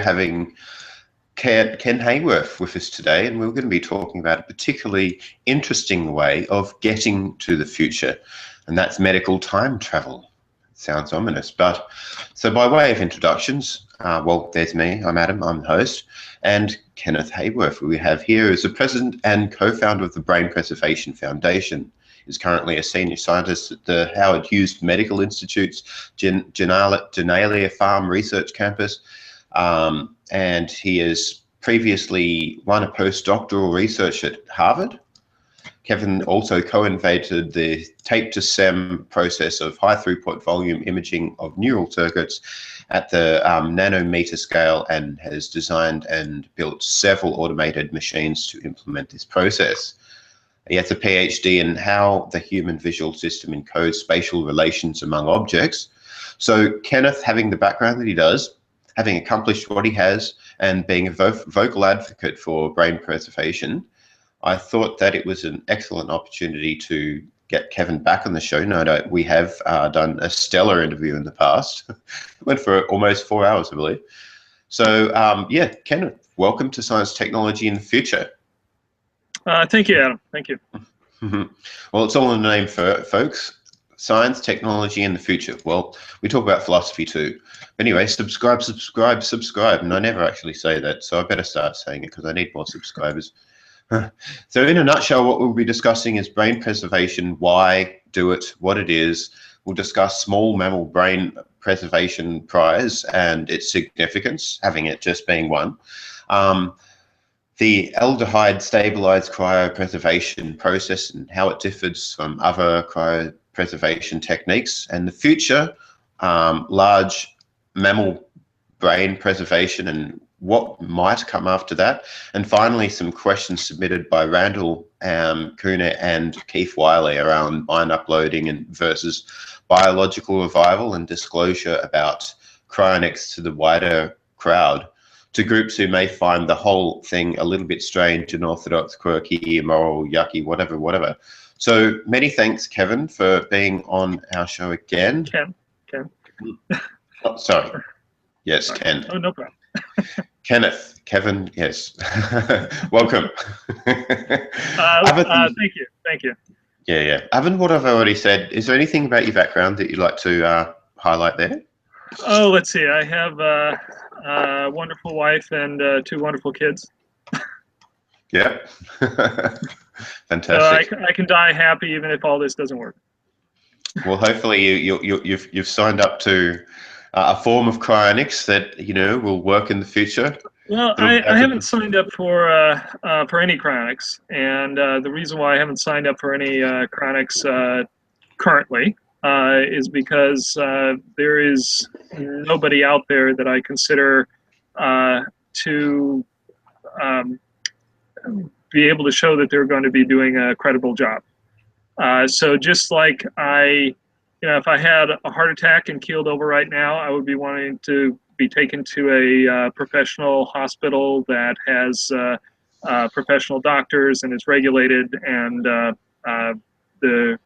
having Ken Hayworth with us today, and we're going to be talking about a particularly interesting way of getting to the future, and that's medical time travel. Sounds ominous, but so by way of introductions, well, there's me. I'm Adam. I'm the host, and Kenneth Hayworth, who we have here, is the president and co-founder of the Brain Preservation Foundation. Is currently a senior scientist at the Howard Hughes Medical Institute's Genalia Farm Research Campus, and he has previously run a postdoctoral research at Harvard. Kevin also co-invented the tape-to-SEM process of high-throughput volume imaging of neural circuits at the nanometer scale, and has designed and built several automated machines to implement this process. He has a PhD in how the human visual system encodes spatial relations among objects. So Kenneth, having the background that he does, having accomplished what he has, and being a vocal advocate for brain preservation, I thought that it was an excellent opportunity to get Kevin back on the show. No doubt we have done a stellar interview in the past. It went for almost 4 hours, I believe. So yeah, Kenneth, welcome to Science, Technology, in the Future. Thank you, Adam. Thank you. Well, it's all in the name, folks. Science, technology, and the future. Well, we talk about philosophy too. Anyway, subscribe, subscribe, subscribe. And I never actually say that, so I better start saying it because I need more subscribers. So in a nutshell, what we'll be discussing is brain preservation, why do it, what it is. We'll discuss small mammal brain preservation prize and its significance, having it just being one. The aldehyde stabilized cryopreservation process and how it differs from other cryopreservation techniques, and the future large mammal brain preservation and what might come after that. And finally, some questions submitted by Randall Kuna and Keith Wiley around mind uploading and versus biological revival, and disclosure about cryonics to the wider crowd, to groups who may find the whole thing a little bit strange, unorthodox, quirky, immoral, yucky, whatever. So many thanks, Kevin, for being on our show again. Ken. Oh, sorry. Yes, Sorry. Ken. Oh, no problem. Kenneth. Kevin, yes. Welcome. Thank you. Yeah. Other than what I've already said, is there anything about your background that you'd like to highlight there? Oh, let's see. I have a wonderful wife and 2 wonderful kids. Yeah. Fantastic. So I can die happy even if all this doesn't work. Well, hopefully you've signed up to a form of cryonics that will work in the future. Well, I haven't signed up for any cryonics, and the reason why I haven't signed up for any cryonics currently is because there is nobody out there that I consider to be able to show that they're going to be doing a credible job. So just like if I had a heart attack and keeled over right now, I would be wanting to be taken to a professional hospital that has professional doctors and is regulated, and the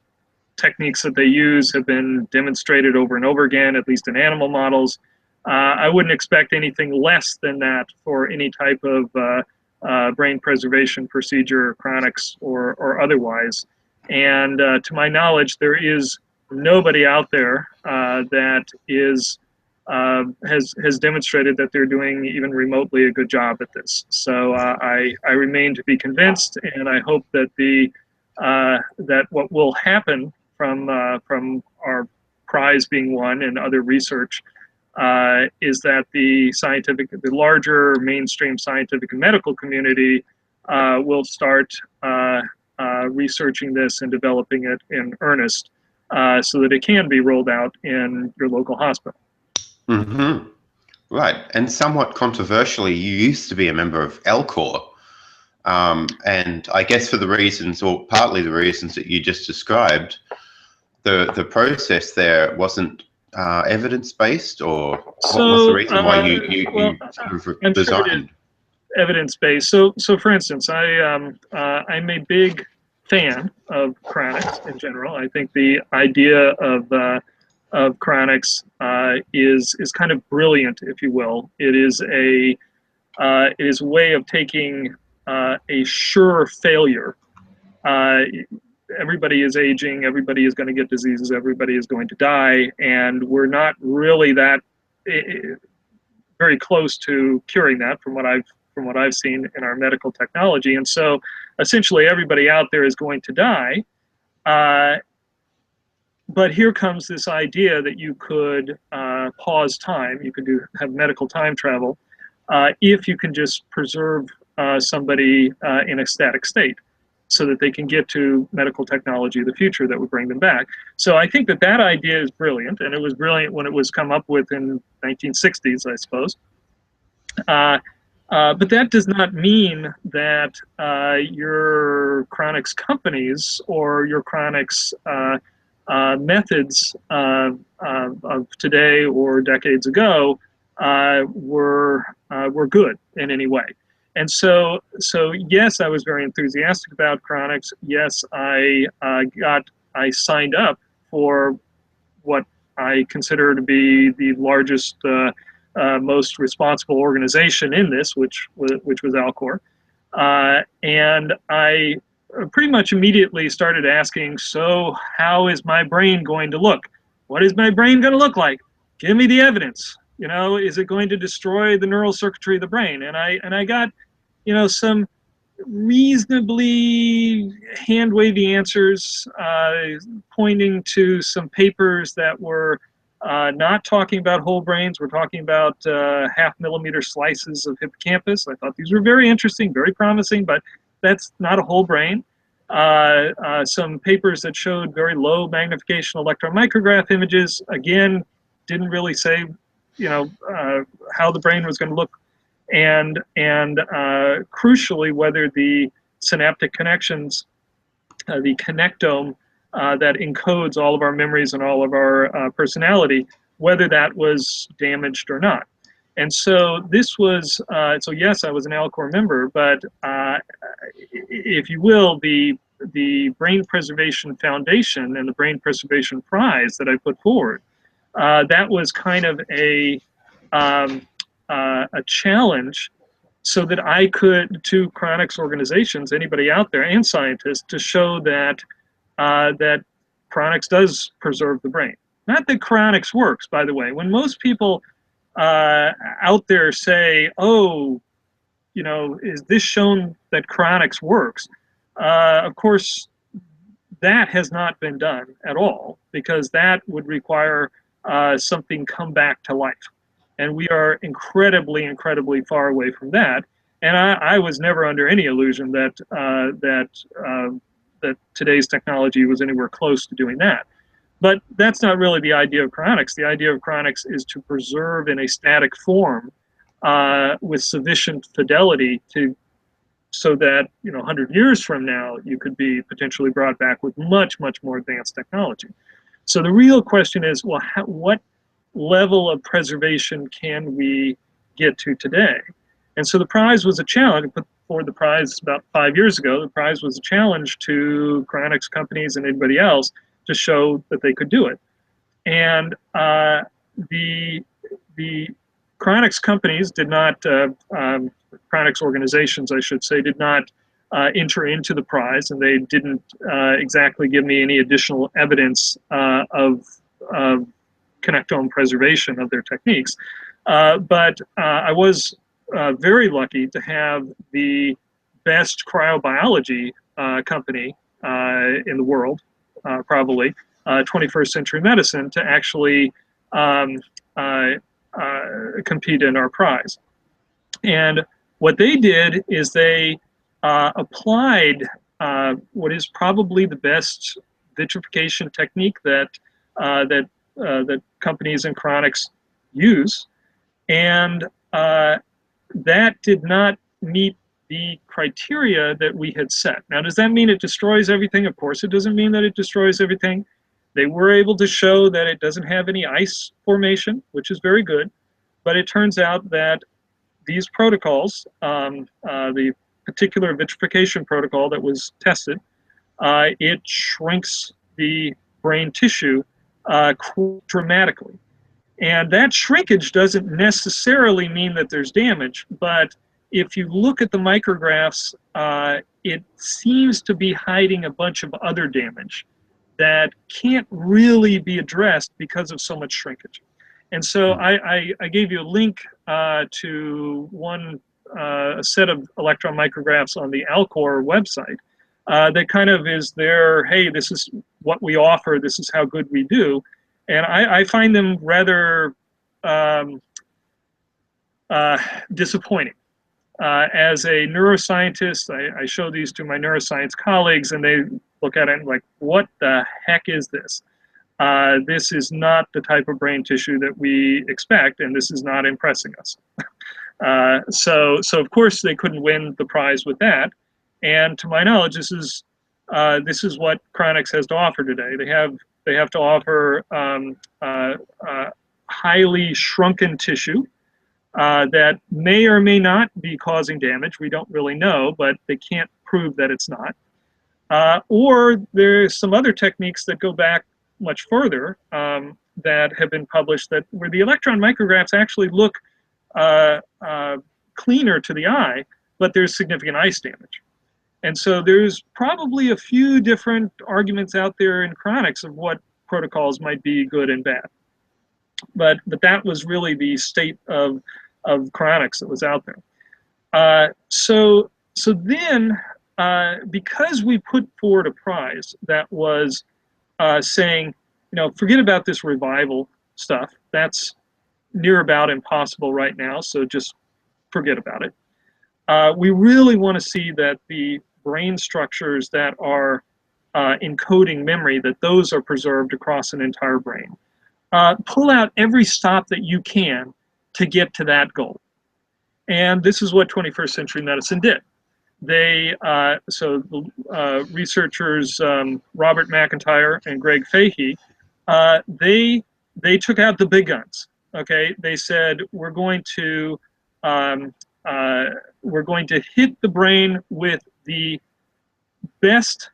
techniques that they use have been demonstrated over and over again, at least in animal models. I wouldn't expect anything less than that for any type of brain preservation procedure, cryonics or otherwise. And to my knowledge, there is nobody out there that has demonstrated that they're doing even remotely a good job at this. So I remain to be convinced, and I hope that that what will happen from our prize being won and other research is that the larger mainstream scientific and medical community will start researching this and developing it in earnest, so that it can be rolled out in your local hospital. Mm-hmm. Right, and somewhat controversially, you used to be a member of LCOR, and I guess for the reasons, or partly the reasons that you just described, the process there wasn't evidence-based, or what was the reason why you sort of designed? Evidence-based. So for instance, I'm a big fan of cryonics in general. I think the idea of cryonics is kind of brilliant, if you will. It is a way of taking a sure failure. Everybody is aging, everybody is going to get diseases, everybody is going to die, and we're not really that very close to curing that from what I've seen in our medical technology. And so essentially everybody out there is going to die. But here comes this idea that you could pause time, you could have medical time travel, if you can just preserve somebody in a static state so that they can get to medical technology of the future that would bring them back. So I think that idea is brilliant, and it was brilliant when it was come up with in 1960s, I suppose. But that does not mean that your cryonics companies or your cryonics methods of today or decades ago were good in any way. And so yes, I was very enthusiastic about cryonics. Yes, I signed up for what I consider to be the largest, most responsible organization in this, which was Alcor, and I pretty much immediately started asking, so how is my brain going to look? What is my brain going to look like? Give me the evidence. You know, is it going to destroy the neural circuitry of the brain? And I got, you know, some reasonably hand-wavy answers, pointing to some papers that were not talking about whole brains. We're talking about half-millimeter slices of hippocampus. I thought these were very interesting, very promising, but that's not a whole brain. Some papers that showed very low magnification electron micrograph images, again, didn't really say, you know, how the brain was going to look, and crucially, whether the synaptic connections, the connectome that encodes all of our memories and all of our personality, whether that was damaged or not. And so this was, so yes, I was an Alcor member, but if you will, the Brain Preservation Foundation and the Brain Preservation Prize that I put forward, that was kind of a challenge so that I could, to cryonics organizations, anybody out there, and scientists, to show that that cryonics does preserve the brain. Not that cryonics works, by the way. When most people out there say, oh, you know, is this shown that cryonics works? Of course, that has not been done at all, because that would require something come back to life. And we are incredibly, incredibly far away from that. And I was never under any illusion that that today's technology was anywhere close to doing that. But that's not really the idea of cryonics. The idea of cryonics is to preserve in a static form with sufficient fidelity so that, you know, 100 years from now, you could be potentially brought back with much, much more advanced technology. So the real question is, well, what level of preservation can we get to today? And so the prize was a challenge. I put forward the prize about 5 years ago. The prize was a challenge to cryonics companies and anybody else to show that they could do it. And the cryonics companies did not, cryonics organizations, I should say, did not enter into the prize, and they didn't exactly give me any additional evidence of connectome preservation of their techniques. But I was very lucky to have the best cryobiology company in the world, probably, 21st Century Medicine, to actually compete in our prize. And what they did is they applied what is probably the best vitrification technique that that companies in cryonics use, and that did not meet the criteria that we had set. Now, does that mean it destroys everything? Of course, it doesn't mean that it destroys everything. They were able to show that it doesn't have any ice formation, which is very good, but it turns out that these protocols, the particular vitrification protocol that was tested, it shrinks the brain tissue dramatically. And that shrinkage doesn't necessarily mean that there's damage, but if you look at the micrographs, it seems to be hiding a bunch of other damage that can't really be addressed because of so much shrinkage. And so I gave you a link to a set of electron micrographs on the Alcor website that kind of is their, hey, this is what we offer, this is how good we do. And I find them rather disappointing. As a neuroscientist, I show these to my neuroscience colleagues, and they look at it and like, what the heck is this? This is not the type of brain tissue that we expect, and this is not impressing us. So of course they couldn't win the prize with that. And to my knowledge, this is what Cryonics has to offer today. They have to offer highly shrunken tissue that may or may not be causing damage. We don't really know, but they can't prove that it's not. Or there's some other techniques that go back much further that have been published where the electron micrographs actually look cleaner to the eye, but there's significant ice damage. And so there's probably a few different arguments out there in Cryonics of what protocols might be good and bad. But that was really the state of Cryonics that was out there. So then, because we put forward a prize that was saying, forget about this revival stuff. That's near about impossible right now, so just forget about it. We really want to see that the brain structures that are encoding memory, that those are preserved across an entire brain. Pull out every stop that you can to get to that goal. And this is what 21st century medicine did. Researchers Robert McIntyre and Greg Fahey, they took out the big guns. Okay, they said we're going to hit the brain with the best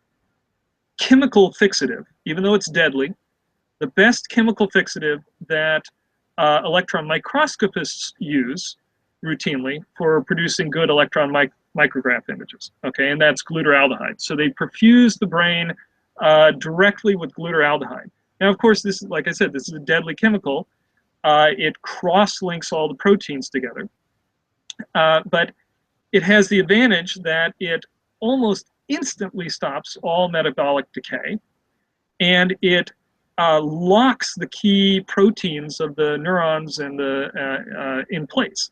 chemical fixative, even though it's deadly, the best chemical fixative that electron microscopists use routinely for producing good electron micrograph images. Okay, and that's glutaraldehyde. So they perfuse the brain directly with glutaraldehyde. Now, of course, this is, like I said, this is a deadly chemical. It cross-links all the proteins together. But it has the advantage that it almost instantly stops all metabolic decay, and it locks the key proteins of the neurons and in place.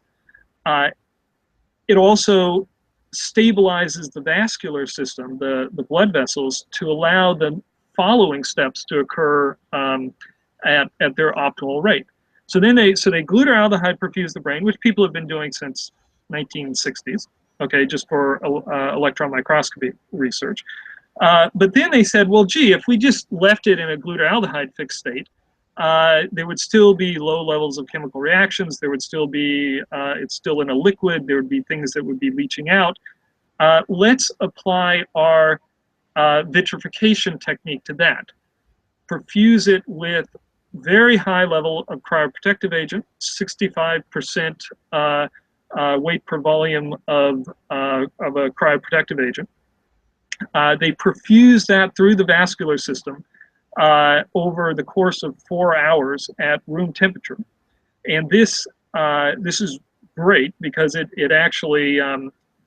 It also stabilizes the vascular system, the blood vessels, to allow the following steps to occur at their optimal rate. So then they glutaraldehyde perfuse the brain, which people have been doing since 1960s, okay, just for electron microscopy research. But then they said, well, gee, if we just left it in a glutaraldehyde fixed state, there would still be low levels of chemical reactions. There would still be, it's still in a liquid. There would be things that would be leaching out. Let's apply our vitrification technique to that. Perfuse it with very high level of cryoprotective agent, 65% weight per volume of a cryoprotective agent. They perfuse that through the vascular system over the course of 4 hours at room temperature. And this is great because it actually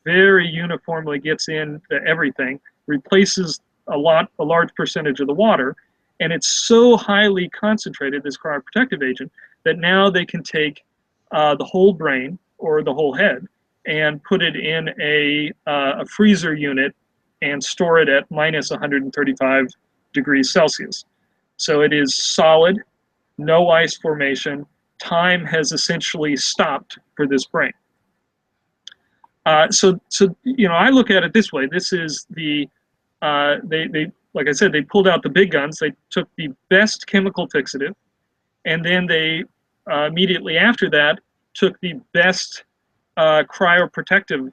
very uniformly gets into everything, replaces a large percentage of the water, and it's so highly concentrated, this cryoprotective agent, that now they can take the whole brain or the whole head and put it in a freezer unit and store it at minus 135 degrees Celsius. So it is solid, no ice formation. Time has essentially stopped for this brain. So I look at it this way. This is the like I said, they pulled out the big guns. They took the best chemical fixative, and then they immediately after that took the best cryoprotective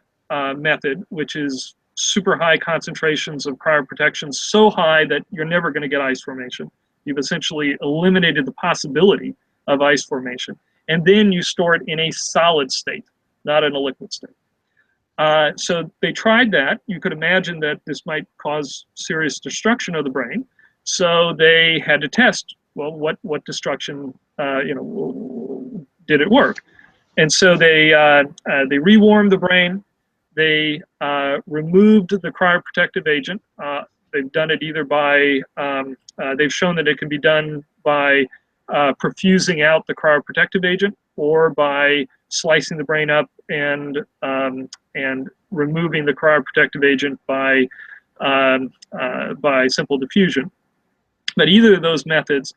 method, which is super high concentrations of cryoprotection, so high that you're never going to get ice formation. You've essentially eliminated the possibility of ice formation. And then you store it in a solid state, not in a liquid state. So they tried that. You could imagine that this might cause serious destruction of the brain. So they had to test, well, what destruction, did it work? And so they rewarmed the brain. They removed the cryoprotective agent. They've done it either by, they've shown that it can be done by perfusing out the cryoprotective agent, or by slicing the brain up and removing the cryoprotective agent by simple diffusion. But either of those methods,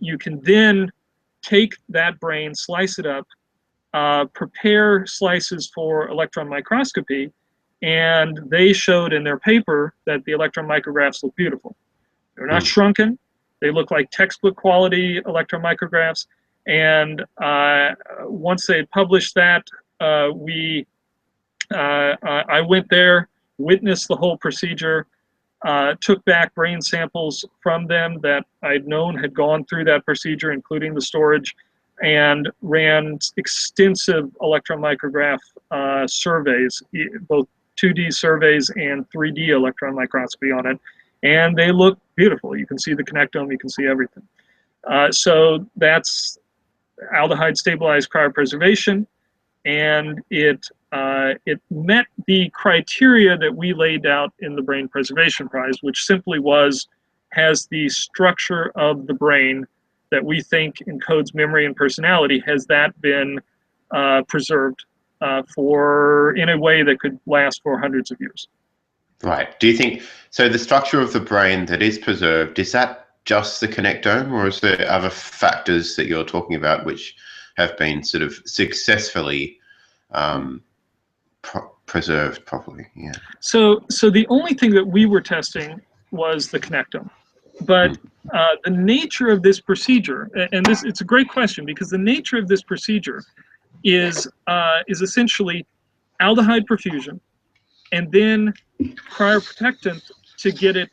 you can then take that brain, slice it up, prepare slices for electron microscopy, and they showed in their paper that the electron micrographs look beautiful. They're not shrunken. They look like textbook quality electron micrographs. And once they published that, I went there, witnessed the whole procedure, took back brain samples from them that I'd known had gone through that procedure, including the storage, and ran extensive electron micrograph surveys, both 2D surveys and 3D electron microscopy on it. And they look beautiful. You can see the connectome, you can see everything. So that's aldehyde stabilized cryopreservation, and it met the criteria that we laid out in the Brain Preservation Prize, which simply has the structure of the brain that we think encodes memory and personality. Has that been preserved in a way that could last for hundreds of years? Right. Do you think, so the structure of the brain that is preserved, is that just the connectome, or is there other factors that you're talking about which have been sort of successfully preserved properly? Yeah. So the only thing that we were testing was the connectome. But the nature of this procedure, and it's a great question, because the nature of this procedure is essentially aldehyde perfusion and then cryoprotectant to get it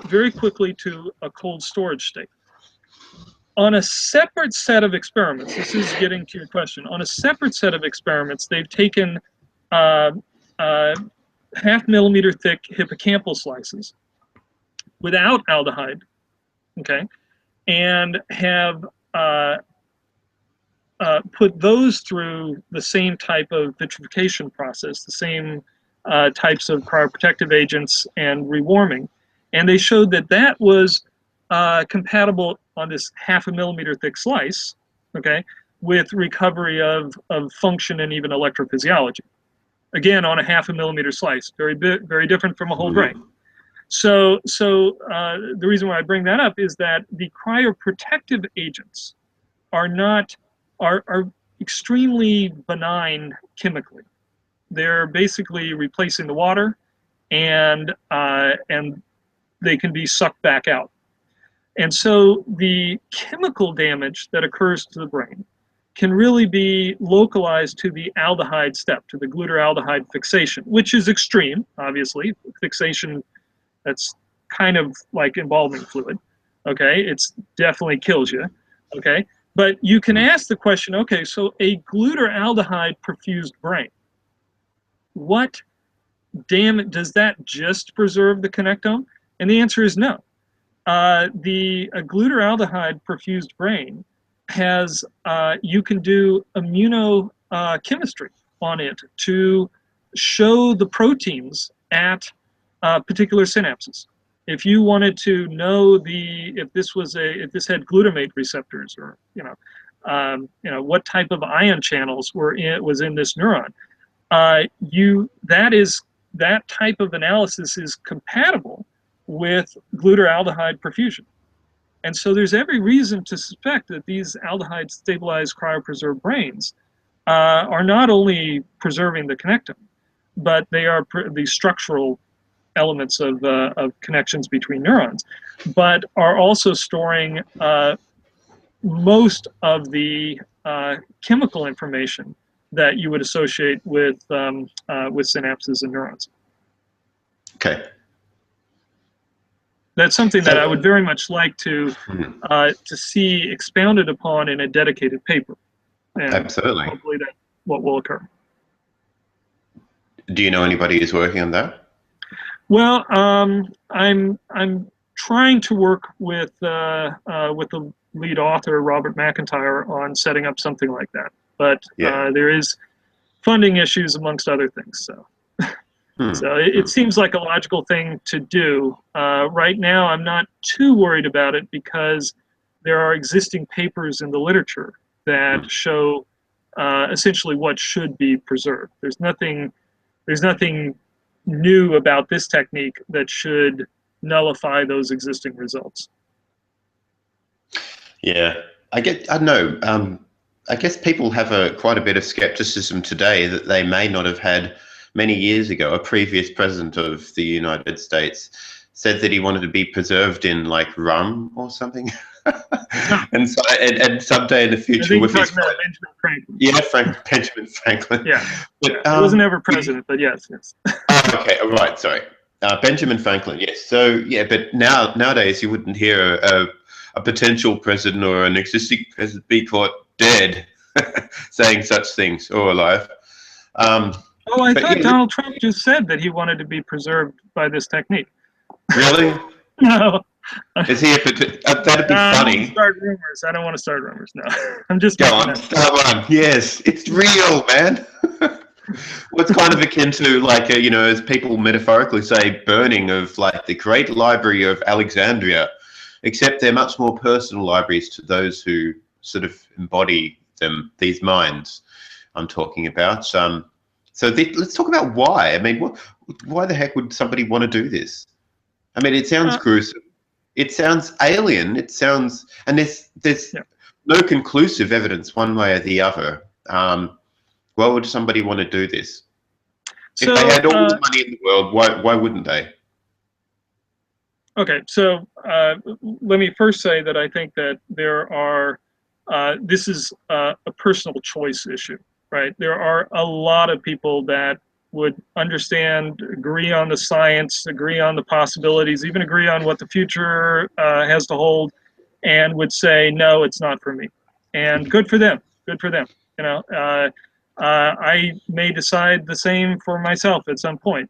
very quickly to a cold storage state. On a separate set of experiments, this is getting to your question, on a separate set of experiments, they've taken half-millimeter thick hippocampal slices without aldehyde, okay, and have put those through the same type of vitrification process, the same types of cryoprotective agents and rewarming. And they showed that that was compatible on this half-a-millimeter thick slice, okay, with recovery of function and even electrophysiology. Again, on a half-a-millimeter slice, very different from a whole brain. So the reason why I bring that up is that the cryoprotective agents are extremely benign chemically. They're basically replacing the water, and they can be sucked back out. And so the chemical damage that occurs to the brain can really be localized to the aldehyde step, to the glutaraldehyde fixation, which is extreme, obviously. Fixation, that's kind of like embalming fluid, okay? It's definitely kills you, okay? But you can ask the question, okay, so a glutaraldehyde perfused brain, what damage, does that just preserve the connectome? And the answer is no. The glutaraldehyde perfused brain has, you can do immunochemistry on it to show the proteins at particular synapses. If you wanted to know if this had glutamate receptors, or what type of ion channels was in this neuron, that type of analysis is compatible with glutaraldehyde perfusion. And so there's every reason to suspect that these aldehyde stabilized cryopreserved brains are not only preserving the connectome, but they are the structural elements of connections between neurons, but are also storing most of the chemical information that you would associate with synapses and neurons. Okay. That's something that I would So, very much like to see expounded upon in a dedicated paper, and absolutely. hopefully that's what will occur. Do you know anybody who's working on that? Well, I'm trying to work with the lead author, Robert McIntyre, on setting up something like that, but Yeah. there is funding issues amongst other things. So. So it seems like a logical thing to do. Right now, I'm not too worried about it because there are existing papers in the literature that show essentially what should be preserved. There's nothing new about this technique that should nullify those existing results. Yeah, I don't know. I guess people have quite a bit of skepticism today that they may not have had many years ago. A previous president of the United States said that he wanted to be preserved in like rum or something, and so and someday in the I future think with you're his talking about Benjamin Franklin. yeah, Benjamin Franklin. Yeah, But, he was never president, but yes. Okay, all right, sorry. Benjamin Franklin, yes. So yeah, but nowadays you wouldn't hear a potential president or an existing president be caught dead saying such things or alive. Oh, I But thought yeah, Donald Trump just said that he wanted to be preserved by this technique. really? No. Is he that'd be I don't want to funny. start rumors. I don't want to start rumors. No, I'm just Go making on, that. start one. Yes, it's real, man. Well, it's kind of akin to like, as people metaphorically say, burning of like the great library of Alexandria, except they're much more personal libraries to those who sort of embody them, these minds I'm talking about. So let's talk about why. I mean, why the heck would somebody want to do this? I mean, it sounds gruesome. It sounds alien. It sounds, and there's no conclusive evidence one way or the other. Why would somebody want to do this? So, if they had all the money in the world, why wouldn't they? Okay, so let me first say that I think that there are, this is a personal choice issue, right? There are a lot of people that would understand, agree on the science, agree on the possibilities, even agree on what the future has to hold, and would say, no, it's not for me. And good for them, good for them. You know, I may decide the same for myself at some point.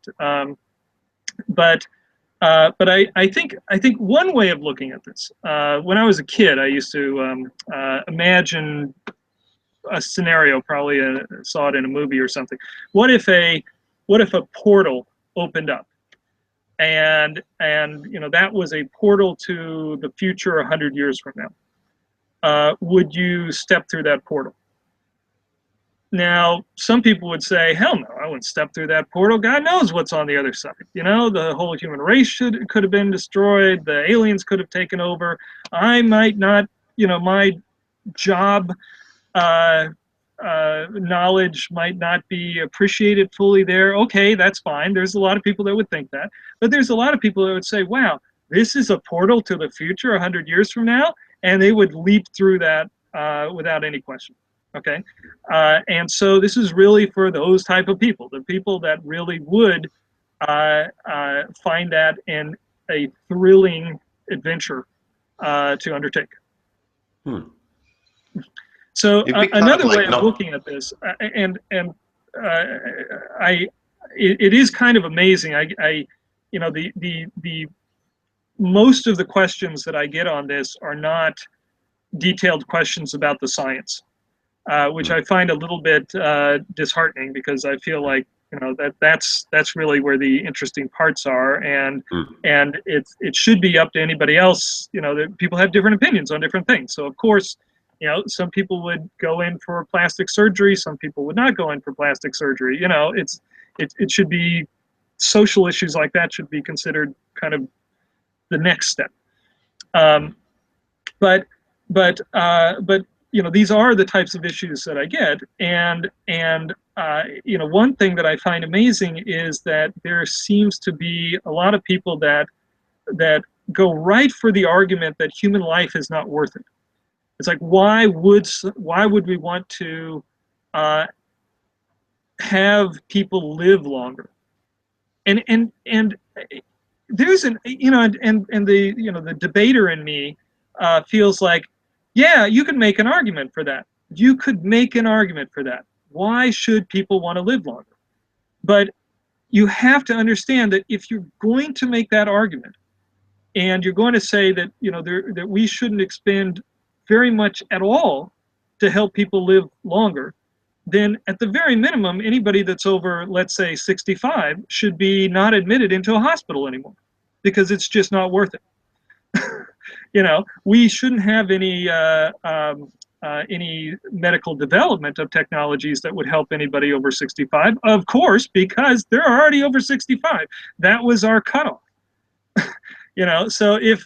But I think one way of looking at this, when I was a kid, I used to imagine a scenario, probably saw it in a movie or something. What if a portal opened up, and you know, that was a portal to the future 100 years from now? Would you step through that portal? Now, some people would say, hell no, I wouldn't step through that portal. God knows what's on the other side. You know, the whole human race could have been destroyed. The aliens could have taken over. I might not, you know, my job knowledge might not be appreciated fully there. Okay, that's fine. There's a lot of people that would think that. But there's a lot of people that would say, wow, this is a portal to the future 100 years from now. And they would leap through that without any question. Okay, and so this is really for those type of people, the people that really would find that in a thrilling adventure to undertake. So another way of looking at this, it is kind of amazing. You know, the most of the questions that I get on this are not detailed questions about the science. Which I find a little bit disheartening, because I feel like, you know, that's really where the interesting parts are, and it should be up to anybody else. You know, that people have different opinions on different things. So of course, you know, some people would go in for plastic surgery, some people would not go in for plastic surgery. You know, it should be, social issues like that should be considered kind of the next step. But you know, these are the types of issues that I get, and you know, one thing that I find amazing is that there seems to be a lot of people that go right for the argument that human life is not worth it. It's like, why would we want to have people live longer? And there's an, and the, the debater in me feels like, yeah, you could make an argument for that. You could make an argument for that. Why should people want to live longer? But you have to understand that if you're going to make that argument, and you're going to say that, that we shouldn't expend very much at all to help people live longer, then at the very minimum, anybody that's over, let's say, 65 should be not admitted into a hospital anymore, because it's just not worth it. We shouldn't have any medical development of technologies that would help anybody over 65, of course, because they're already over 65. That was our cutoff. So if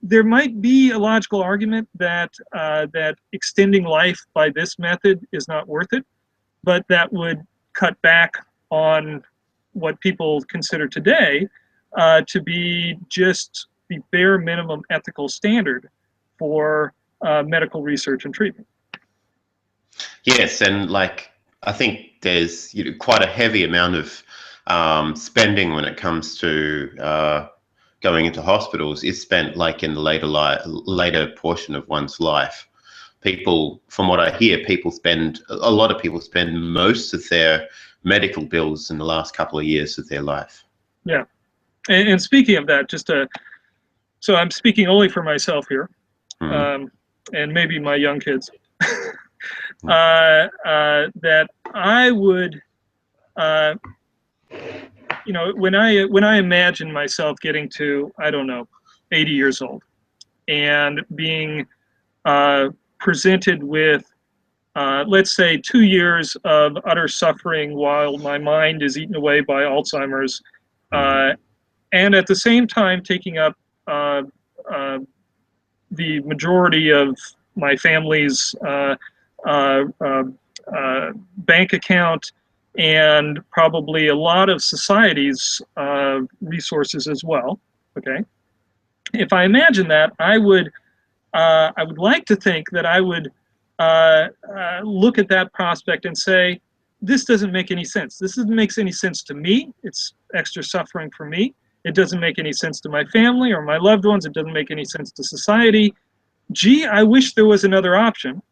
there might be a logical argument that that extending life by this method is not worth it, but that would cut back on what people consider today to be just the bare minimum ethical standard for medical research and treatment. Yes, and I think there's quite a heavy amount of spending when it comes to going into hospitals is spent in the later portion of one's life. People, from what I hear, a lot of people spend most of their medical bills in the last couple of years of their life. Yeah, and speaking of that, so I'm speaking only for myself here, and maybe my young kids, that I would, when I imagine myself getting to, I don't know, 80 years old, and being presented with, let's say, 2 years of utter suffering while my mind is eaten away by Alzheimer's, and at the same time taking up the majority of my family's bank account, and probably a lot of society's resources as well. Okay, if I imagine that, I would like to think that I would look at that prospect and say, this doesn't make any sense. This doesn't make any sense to me. It's extra suffering for me. It doesn't make any sense to my family or my loved ones. It doesn't make any sense to society. Gee, I wish there was another option.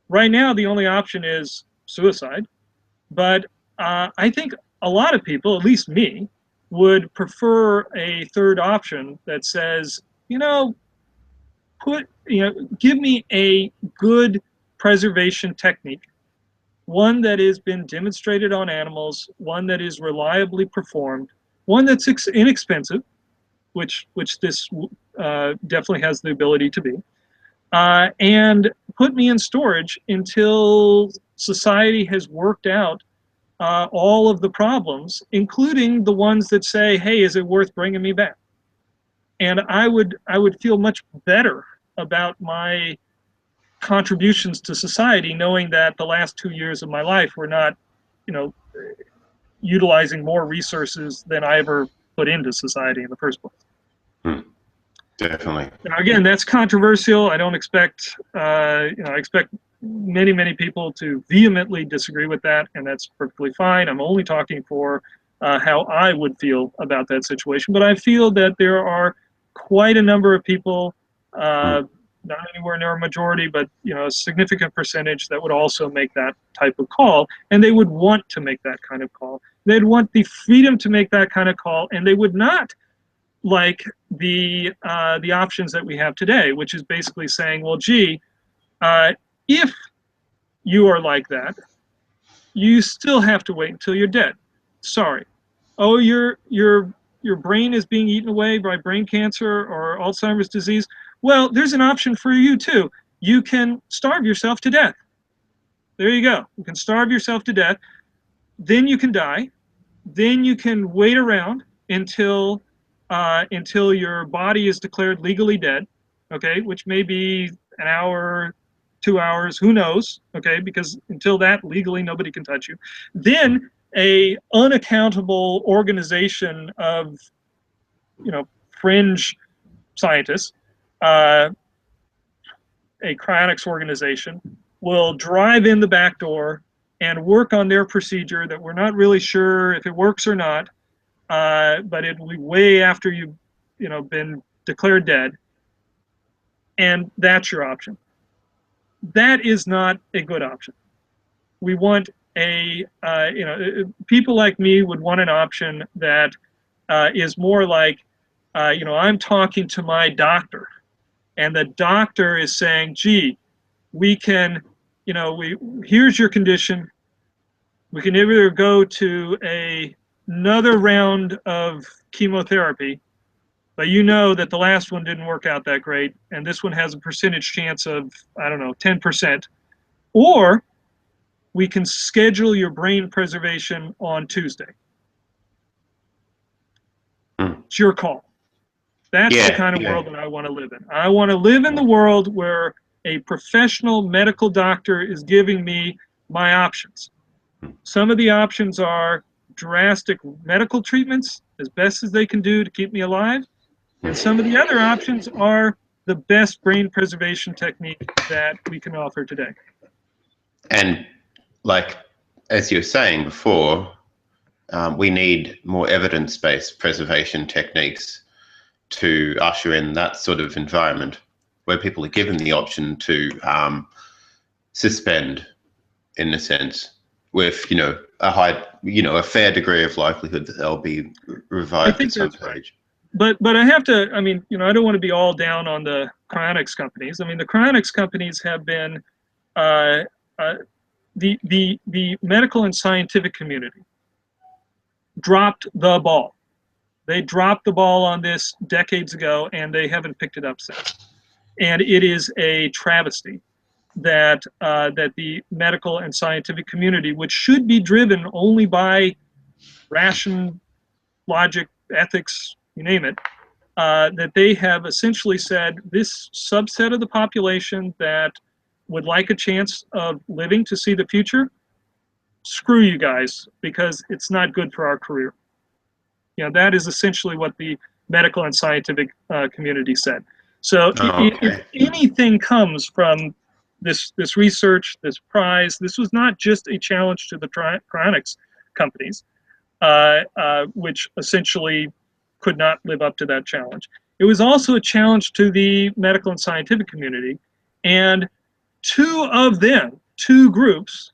Right now, the only option is suicide. But I think a lot of people, at least me, would prefer a third option that says, give me a good preservation technique, one that has been demonstrated on animals, one that is reliably performed, one that's inexpensive, which this definitely has the ability to be, and put me in storage until society has worked out all of the problems, including the ones that say, hey, is it worth bringing me back? And I would feel much better about my contributions to society, knowing that the last 2 years of my life were not, utilizing more resources than I ever put into society in the first place. Definitely. Now, again, that's controversial. I don't expect, I expect many people to vehemently disagree with that, and that's perfectly fine. I'm only talking for how I would feel about that situation. But I feel that there are quite a number of people, not anywhere near a majority, but a significant percentage that would also make that type of call, and they would want to make that kind of call. They'd want the freedom to make that kind of call, and they would not like the options that we have today, which is basically saying, well, gee, if you are like that, you still have to wait until you're dead. Sorry. Oh, your brain is being eaten away by brain cancer or Alzheimer's disease. Well, there's an option for you too. You can starve yourself to death. There you go. You can starve yourself to death. Then you can die. Then you can wait around until your body is declared legally dead, okay, which may be an hour, 2 hours, who knows, okay, because until that, legally, nobody can touch you. Then a unaccountable organization of, fringe scientists, a cryonics organization, will drive in the back door and work on their procedure that we're not really sure if it works or not, but it will be way after you've been declared dead, and that's your option. That is not a good option. We want people like me would want an option that is more like, I'm talking to my doctor, and the doctor is saying, gee, we can, here's your condition. We can either go to another round of chemotherapy, but you know that the last one didn't work out that great, and this one has a percentage chance of, I don't know, 10%. Or we can schedule your brain preservation on Tuesday. It's your call. That's the kind of world that I want to live in. I want to live in the world where a professional medical doctor is giving me my options. Some of the options are drastic medical treatments as best as they can do to keep me alive. And some of the other options are the best brain preservation technique that we can offer today. And like, as you were saying before, we need more evidence-based preservation techniques to usher in that sort of environment where people are given the option to suspend, in a sense, with a fair degree of likelihood that they'll be revived at some stage. But I have to, I don't want to be all down on the cryonics companies. The cryonics companies have been the medical and scientific community dropped the ball. They dropped the ball on this decades ago, and they haven't picked it up since. And it is a travesty that that the medical and scientific community, which should be driven only by ration, logic, ethics, you name it, that they have essentially said this subset of the population that would like a chance of living to see the future, screw you guys, because it's not good for our career. That is essentially what the medical and scientific community said. So if anything comes from this research, this prize, this was not just a challenge to the cryonics companies, which essentially could not live up to that challenge. It was also a challenge to the medical and scientific community, and two groups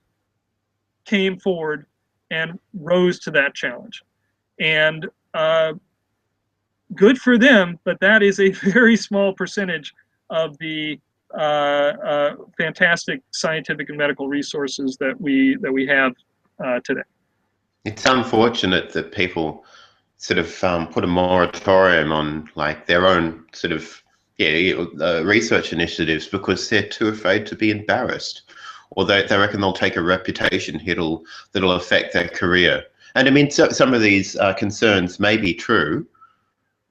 came forward and rose to that challenge. And good for them, but that is a very small percentage of the fantastic scientific and medical resources that we have today. It's unfortunate that people sort of put a moratorium on like their own sort of research initiatives because they're too afraid to be embarrassed, or they reckon they'll take a reputation hit that'll affect their career. And some of these concerns may be true,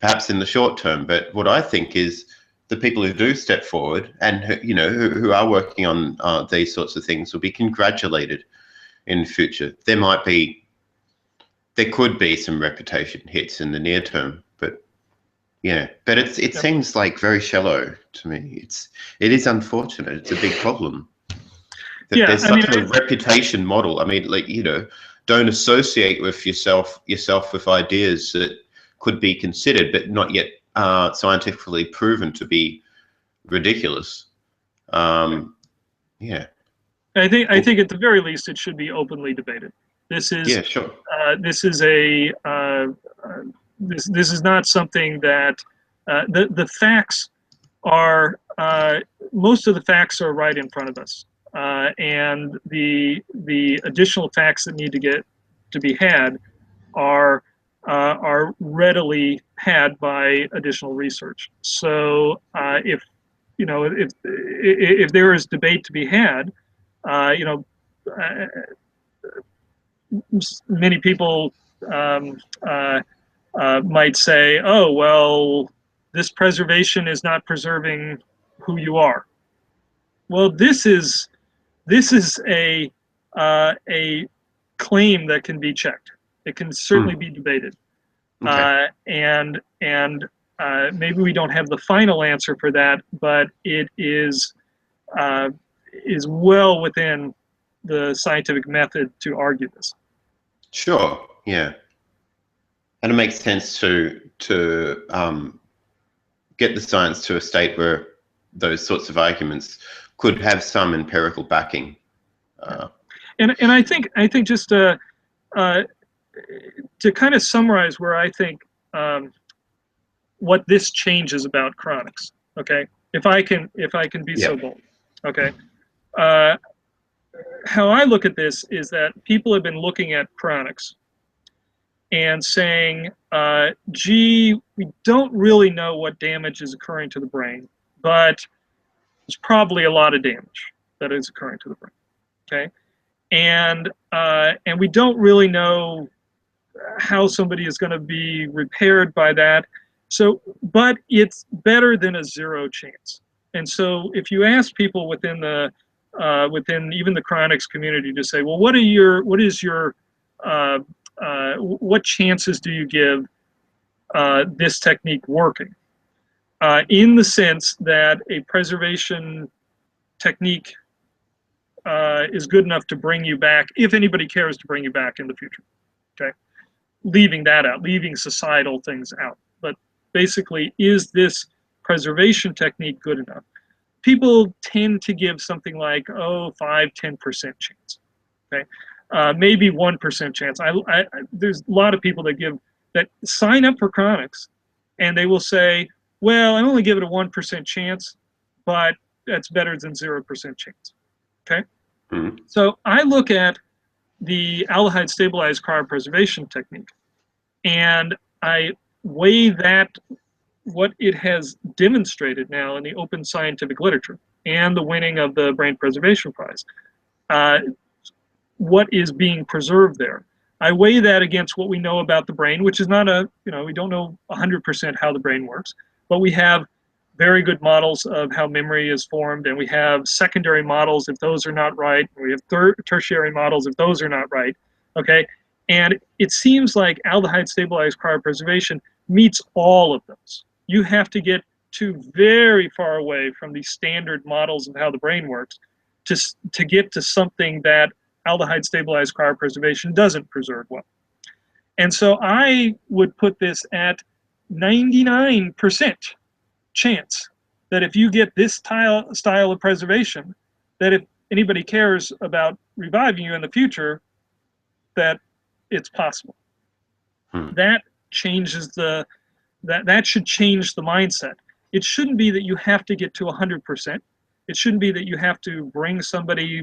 perhaps in the short term, but what I think is the people who do step forward and who are working on these sorts of things will be congratulated in future. There could be some reputation hits in the near term, but it seems like very shallow to me. It is unfortunate. It's a big problem. There's such a reputation model. Don't associate with yourself with ideas that could be considered but not yet scientifically proven to be ridiculous. I think at the very least it should be openly debated. This is this is not something that the facts are most of the facts are right in front of us. And the additional facts that need to be had are readily had by additional research. So if there is debate to be had, many people might say, "Oh well, this preservation is not preserving who you are." Well, this is a claim that can be checked. It can certainly be debated, and maybe we don't have the final answer for that, but it is well within the scientific method to argue this. Sure. Yeah. And it makes sense to get the science to a state where those sorts of arguments could have some empirical backing. And I think just to kind of summarize where I think what this changes about chronics. Okay, if I can be so bold. Okay, how I look at this is that people have been looking at chronics and saying, gee, we don't really know what damage is occurring to the brain, but there's probably a lot of damage that is occurring to the brain. Okay, and we don't really know how somebody is going to be repaired by that. So, but it's better than a zero chance. And so, if you ask people within the within even the chronics community to say, well, what chances do you give this technique working? In the sense that a preservation technique is good enough to bring you back, if anybody cares to bring you back in the future. Okay, leaving that out, leaving societal things out. But basically, is this preservation technique good enough? People tend to give something like, 5–10% chance. Okay, maybe 1% chance. There's a lot of people that sign up for chronics, and they will say, well, I only give it a 1% chance, but that's better than 0% chance. Okay, so I look at the aldehyde stabilized cryopreservation technique, and I weigh that, what it has demonstrated now in the open scientific literature and the winning of the Brain Preservation Prize, what is being preserved there. I weigh that against what we know about the brain, which is not we don't know 100% how the brain works, but we have very good models of how memory is formed, and we have secondary models if those are not right, and we have tertiary models if those are not right. Okay, and it seems like aldehyde stabilized cryopreservation meets all of those. You have to get very far away from the standard models of how the brain works to get to something that aldehyde stabilized cryopreservation doesn't preserve well. And so I would put this at 99% chance that if you get this style of preservation, that if anybody cares about reviving you in the future, that it's possible. That changes that should change the mindset. It shouldn't be that you have to get to 100%. It shouldn't be that you have to bring somebody,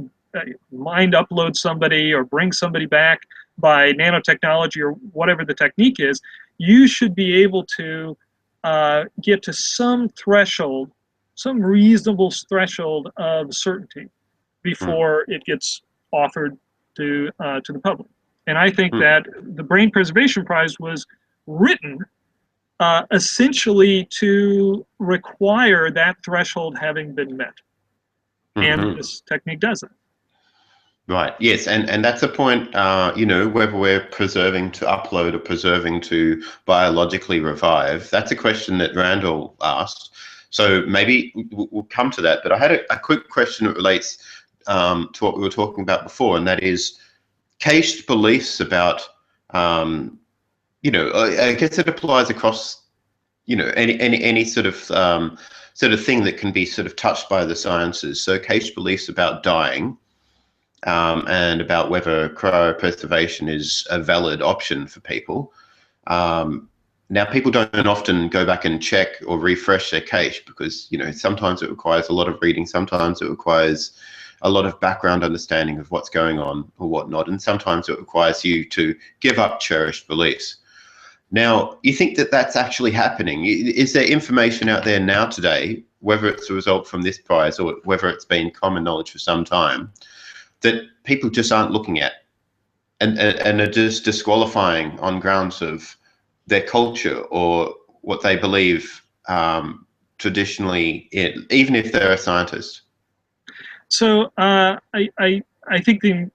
mind upload somebody, or bring somebody back by nanotechnology or whatever the technique is. You should be able to get to some threshold, some reasonable threshold of certainty before it gets offered to the public. And I think that the Brain Preservation Prize was written essentially to require that threshold having been met. And this technique does it. Right. Yes, and that's a point. Whether we're preserving to upload or preserving to biologically revive. That's a question that Randall asked. So maybe we'll come to that. But I had a quick question that relates to what we were talking about before, and that is cached beliefs about. I guess it applies across. Any sort of thing that can be sort of touched by the sciences. So cached beliefs about dying. And about whether cryopreservation is a valid option for people. Now, people don't often go back and check or refresh their cache because, sometimes it requires a lot of reading, sometimes it requires a lot of background understanding of what's going on or whatnot, and sometimes it requires you to give up cherished beliefs. Now, you think that that's actually happening? Is there information out there now today, whether it's a result from this prize or whether it's been common knowledge for some time, that people just aren't looking at and are just disqualifying on grounds of their culture or what they believe traditionally, even if they're a scientist? So I think the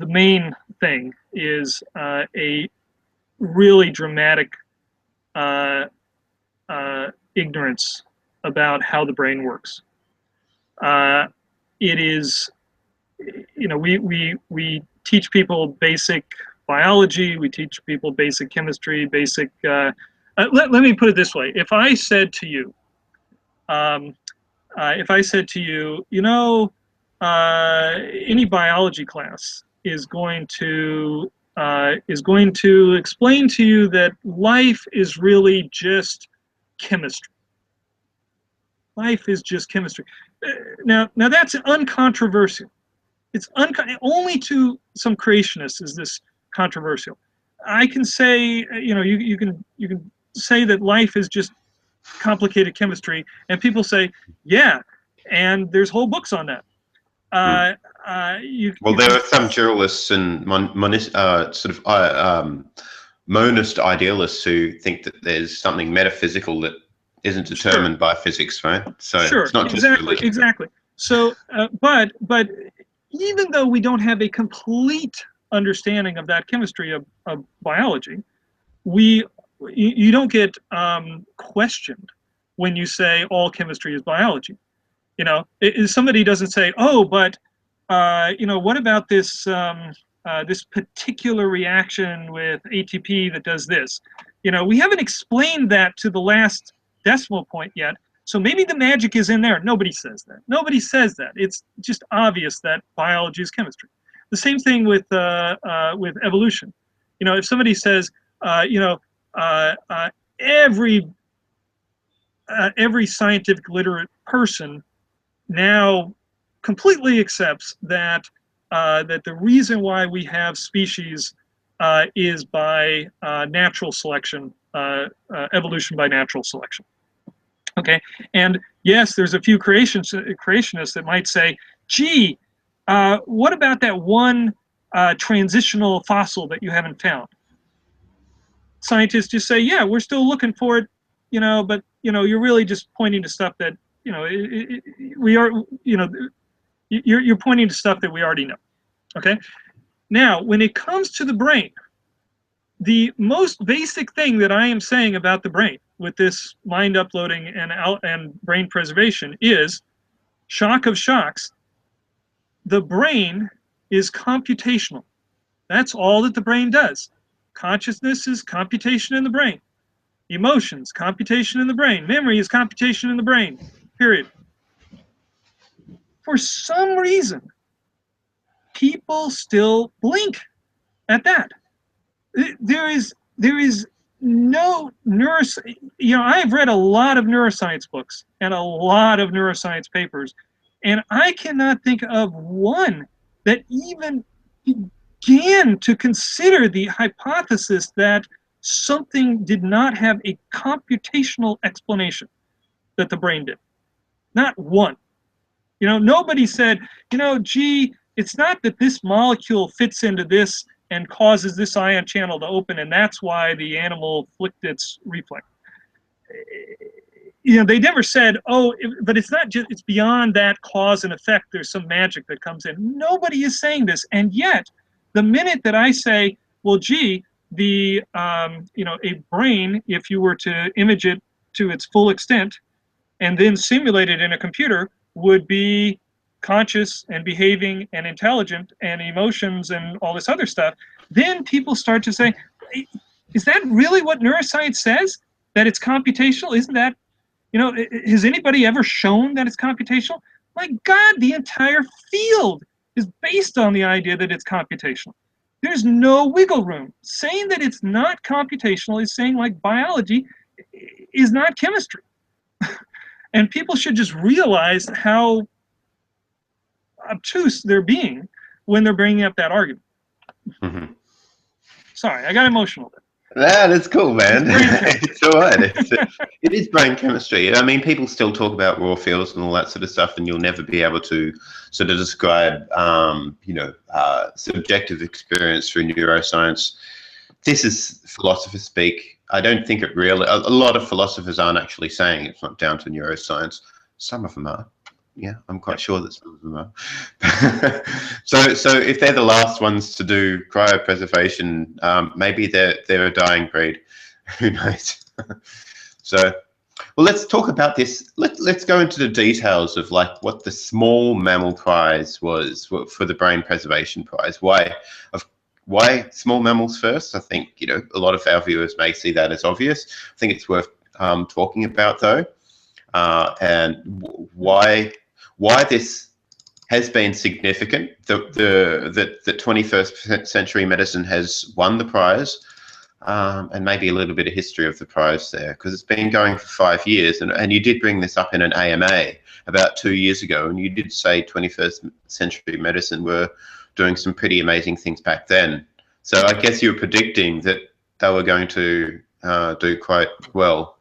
main thing is a really dramatic ignorance about how the brain works. It is, we teach people basic biology. We teach people basic chemistry, basic. Let me put it this way: if I said to you, you know, any biology class is going to explain to you that life is really just chemistry. Life is just chemistry. Now that's uncontroversial. It's only to some creationists is this controversial. I can say, you know, you can say that life is just complicated chemistry, and people say, yeah, and there's whole books on that. There are some dualists and monist idealists who think that there's something metaphysical that isn't determined by physics, right? So it's not just religion. Exactly. So, but even though we don't have a complete understanding of that chemistry of biology, you don't get questioned when you say all chemistry is biology. You know, somebody doesn't say, oh, but you know, what about this this particular reaction with ATP that does this? You know, we haven't explained that to the last decimal point yet, so maybe the magic is in there. Nobody says that. Nobody says that. It's just obvious that biology is chemistry. The same thing with evolution. You know, if somebody says, you know, every scientific literate person now completely accepts that that the reason why we have species is by natural selection, evolution by natural selection. Okay, and yes, there's a few creationists that might say, gee, what about that one transitional fossil that you haven't found? Scientists just say, yeah, we're still looking for it, you know, but, you know, you're really just pointing to stuff that, you know, we are, you know, you're pointing to stuff that we already know, okay? Now, when it comes to the brain, the most basic thing that I am saying about the brain with this mind uploading and brain preservation is, shock of shocks, the brain is computational. That's all that the brain does. Consciousness is computation in the brain. Emotions, computation in the brain. Memory is computation in the brain, period. For some reason, people still blink at that. There is no neuroscience. You know, I've read a lot of neuroscience books and a lot of neuroscience papers, and I cannot think of one that even began to consider the hypothesis that something did not have a computational explanation that the brain did. Not one. You know, nobody said, you know, gee, it's not that this molecule fits into this and causes this ion channel to open, and that's why the animal flicked its reflex. You know, they never said, oh, but it's not just, it's beyond that cause and effect. There's some magic that comes in. Nobody is saying this, and yet, the minute that I say, well, gee, the you know, a brain, if you were to image it to its full extent, and then simulate it in a computer, would be conscious and behaving and intelligent and emotions and all this other stuff, then people start to say, is that really what neuroscience says? That it's computational? Isn't that, you know, has anybody ever shown that it's computational? My God, the entire field is based on the idea that it's computational. There's no wiggle room. Saying that it's not computational is saying like biology is not chemistry. And people should just realize how obtuse they're being when they're bringing up that argument. Mm-hmm. Sorry, I got emotional there. Nah, that's cool, man. It's all right. It is brain chemistry. I mean, people still talk about raw fields and all that sort of stuff, and you'll never be able to sort of describe, you know, subjective experience through neuroscience. This is philosopher speak. I don't think it really. A lot of philosophers aren't actually saying it's not down to neuroscience. Some of them are. Yeah, I'm quite sure that some of them are. So if they're the last ones to do cryopreservation, maybe they're a dying breed. Who knows? So, well, let's talk about this. Let's go into the details of like what the small mammal prize was for the brain preservation prize. Why? why small mammals first? I think, a lot of our viewers may see that as obvious. I think it's worth talking about, though, and why this has been significant. The 21st century medicine has won the prize, and maybe a little bit of history of the prize there, because it's been going for 5 years. And you did bring this up in an AMA about 2 years ago, and you did say 21st century medicine were doing some pretty amazing things back then. So I guess you were predicting that they were going to do quite well.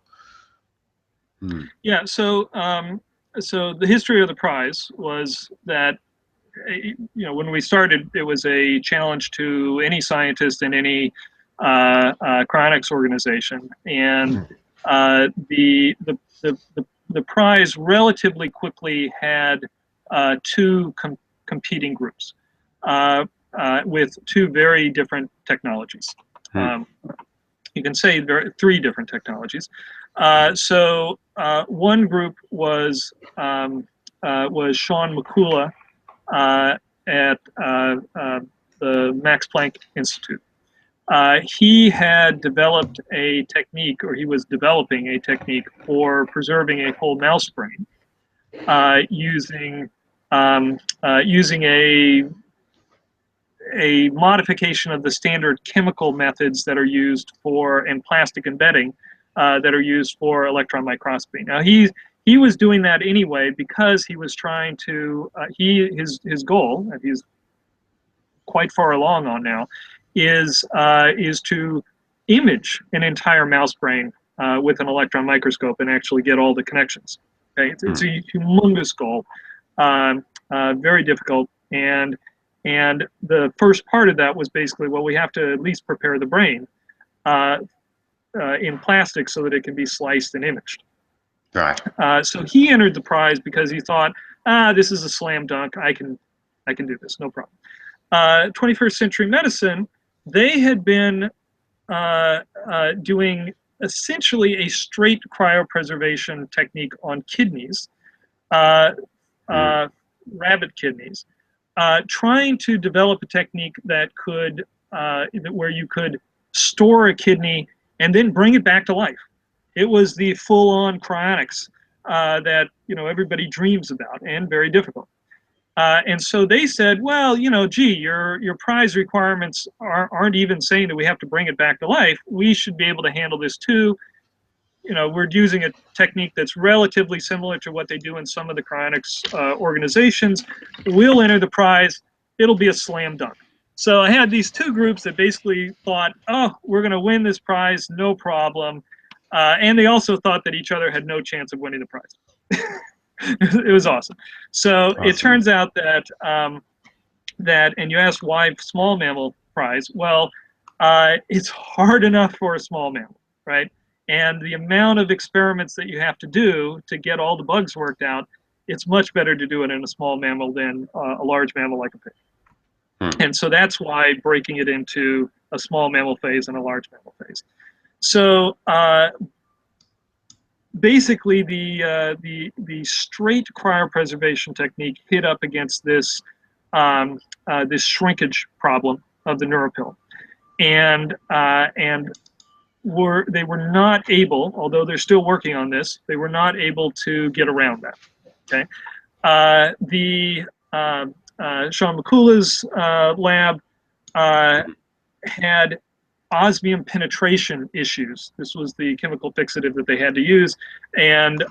Yeah. So so the history of the prize was that, when we started, it was a challenge to any scientist in any cryonics organization, and the prize relatively quickly had two competing groups with two very different technologies. You can say three different technologies. So one group was Sean McCullough at the Max Planck Institute. He had developed a technique, or he was developing a technique for preserving a whole mouse brain using a modification of the standard chemical methods that are used for, and plastic embedding that are used for electron microscopy. Now he was doing that anyway because he was trying to his goal, and he's quite far along on now, is to image an entire mouse brain with an electron microscope and actually get all the connections. Okay, it's a humongous goal, very difficult, and the first part of that was basically, well, we have to at least prepare the brain in plastic so that it can be sliced and imaged. Right. So he entered the prize because he thought, this is a slam dunk. I can do this, no problem. 21st Century Medicine, they had been doing essentially a straight cryopreservation technique on kidneys, rabbit kidneys, trying to develop a technique that could, where you could store a kidney and then bring it back to life. It was the full-on cryonics that everybody dreams about, and very difficult. And so they said, well, gee, your prize requirements aren't even saying that we have to bring it back to life. We should be able to handle this too. We're using a technique that's relatively similar to what they do in some of the cryonics organizations. We'll enter the prize. It'll be a slam dunk. So I had these two groups that basically thought, oh, we're going to win this prize, no problem. And they also thought that each other had no chance of winning the prize. It was awesome. So it turns out that, and you asked why small mammal prize. Well, it's hard enough for a small mammal, right? And the amount of experiments that you have to do to get all the bugs worked out, it's much better to do it in a small mammal than a large mammal like a pig. And so that's why breaking it into a small mammal phase and a large mammal phase. So basically, the straight cryopreservation technique hit up against this this shrinkage problem of the neuropil, and they were not able, although they're still working on this, they were not able to get around that. Okay, Sean McCullough's lab had osmium penetration issues. This was the chemical fixative that they had to use, and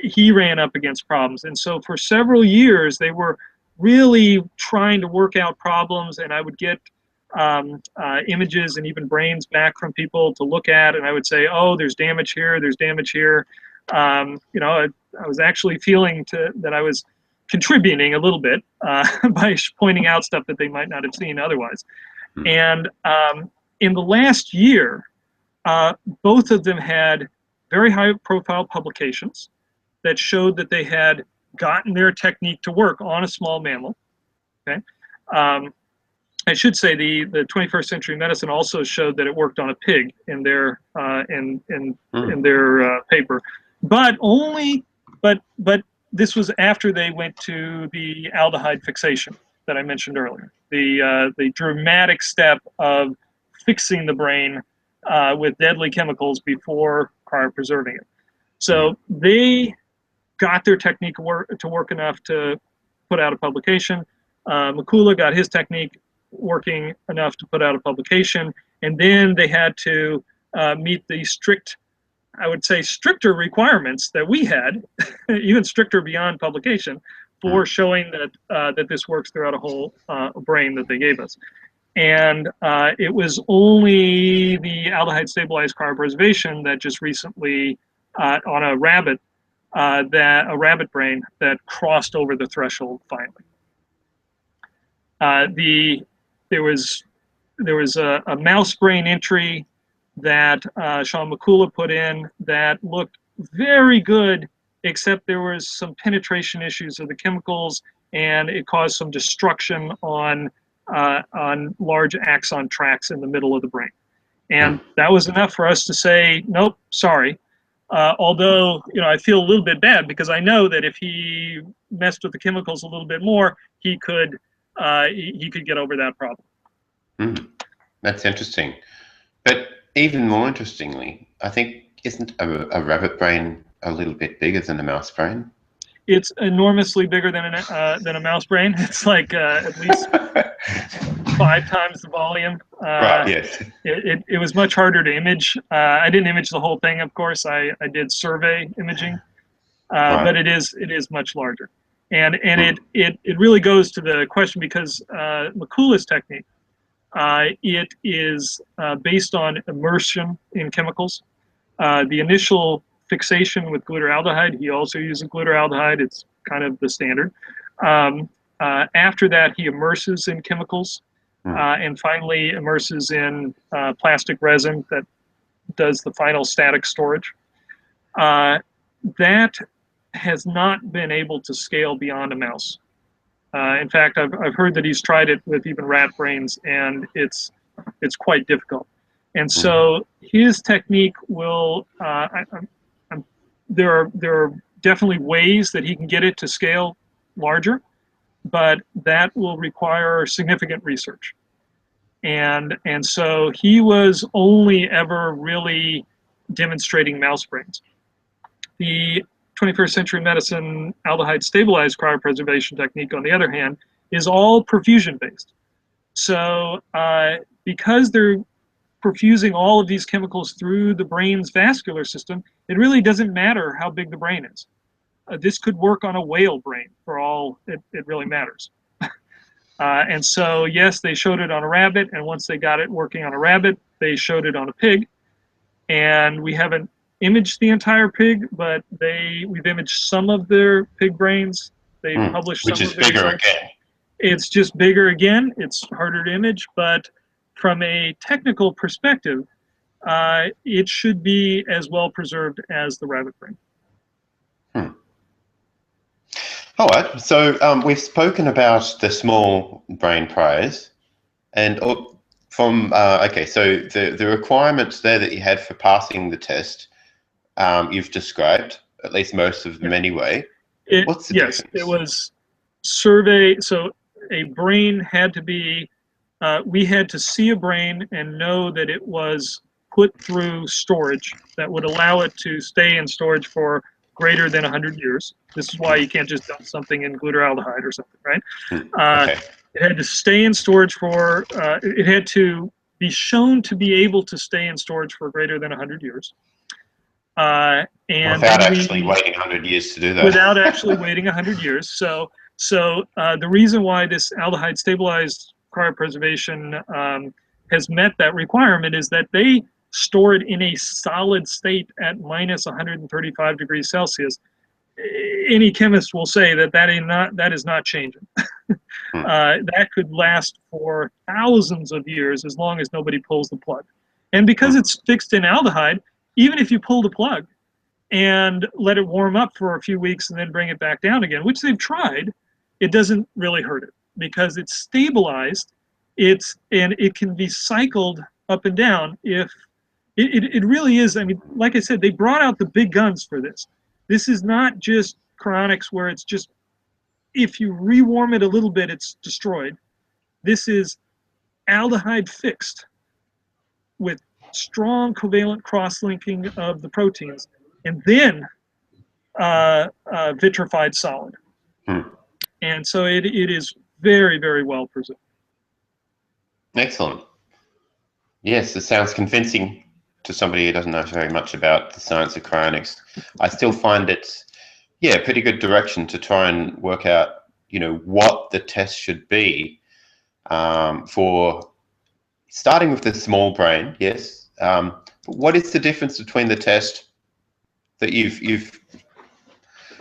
he ran up against problems. And so for several years, they were really trying to work out problems, and I would get images and even brains back from people to look at, and I would say, oh, there's damage here, there's damage here. I was actually feeling that I was contributing a little bit by pointing out stuff that they might not have seen otherwise. And in the last year, both of them had very high-profile publications that showed that they had gotten their technique to work on a small mammal. Okay, I should say the 21st Century Medicine also showed that it worked on a pig in their in their paper, but this was after they went to the aldehyde fixation that I mentioned earlier. the dramatic step of fixing the brain with deadly chemicals before cryopreserving it. So they got their technique to work enough to put out a publication. Mikula got his technique working enough to put out a publication, and then they had to meet the strict, I would say, stricter requirements that we had, even stricter beyond publication, for showing that that this works throughout a whole brain that they gave us. And it was only the aldehyde stabilized cryopreservation that just recently, on a rabbit brain, that crossed over the threshold finally. There was a mouse brain entry that Sean Mikula put in that looked very good, except there was some penetration issues of the chemicals, and it caused some destruction on large axon tracts in the middle of the brain. And that was enough for us to say, nope, sorry. Although, I feel a little bit bad because I know that if he messed with the chemicals a little bit more, he could get over that problem. That's interesting. But even more interestingly, I think, isn't a rabbit brain a little bit bigger than a mouse brain? It's enormously bigger than a mouse brain. It's like at least 5 times the volume. Right, yes. It was much harder to image. I didn't image the whole thing, of course. I did survey imaging, but it is much larger. And it really goes to the question because Mikula's technique, it is based on immersion in chemicals. The initial fixation with glutaraldehyde, he also uses glutaraldehyde. It's kind of the standard. After that, he immerses in chemicals, and finally immerses in plastic resin that does the final static storage. That has not been able to scale beyond a mouse. In fact, I've heard that he's tried it with even rat brains, and it's quite difficult. And so his technique will, there are definitely ways that he can get it to scale larger, but that will require significant research. And so he was only ever really demonstrating mouse brains. The 21st century medicine aldehyde stabilized cryopreservation technique, on the other hand, is all perfusion based. So because they're perfusing all of these chemicals through the brain's vascular system, it really doesn't matter how big the brain is. This could work on a whale brain for all it really matters. And so, yes, they showed it on a rabbit, and once they got it working on a rabbit, they showed it on a pig. And we haven't imaged the entire pig, but we've imaged some of their pig brains. They published some of the results. Which is bigger again. It's just bigger again. It's harder to image, but from a technical perspective, it should be as well preserved as the rabbit brain. All right, so we've spoken about the small brain prize, and okay, so the requirements there that you had for passing the test, you've described, at least most of them anyway. What's the difference? Yes, it was survey, so a brain had to be, we had to see a brain and know that it was put through storage that would allow it to stay in storage for greater than 100 years. This is why you can't just dump something in glutaraldehyde or something, right? Okay. It had to stay in storage for, it had to be shown to be able to stay in storage for greater than 100 years. And without actually waiting 100 years to do that. Without actually waiting 100 years. So the reason why this aldehyde stabilized cryopreservation has met that requirement is that they store it in a solid state at minus 135 degrees Celsius. Any chemist will say that is not changing. That could last for thousands of years as long as nobody pulls the plug. And because it's fixed in aldehyde, even if you pull the plug and let it warm up for a few weeks and then bring it back down again, which they've tried, it doesn't really hurt it because it's stabilized. And it can be cycled up and down if it really is. I mean, like I said, they brought out the big guns for this. This is not just cryonics where it's just, if you rewarm it a little bit, it's destroyed. this is aldehyde fixed with strong covalent cross-linking of the proteins, and then vitrified solid. And so it is very, very well preserved. Excellent. Yes, it sounds convincing to somebody who doesn't know very much about the science of cryonics. I still find it's, yeah, pretty good direction to try and work out, you know, what the test should be for starting with the small brain, yes. But what is the difference between the test that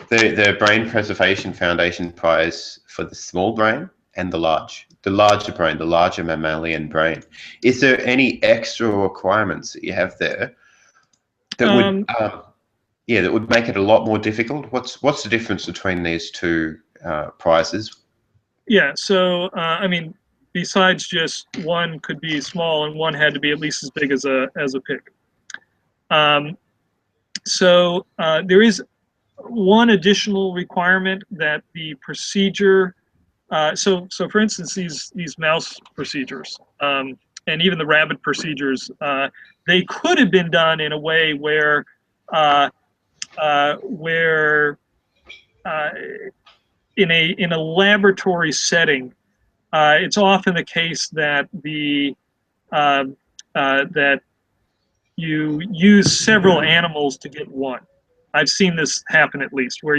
the Brain Preservation Foundation prize for the small brain and the larger brain, the larger mammalian brain? Is there any extra requirements that you have there that would, that would make it a lot more difficult? What's the difference between these two prizes? Yeah, so I mean, besides just one could be small and one had to be at least as big as a pig. So there is one additional requirement that the procedure. So for instance, these mouse procedures and even the rabbit procedures, they could have been done in a way where in a laboratory setting, it's often the case that that you use several animals to get one. I've seen this happen at least, where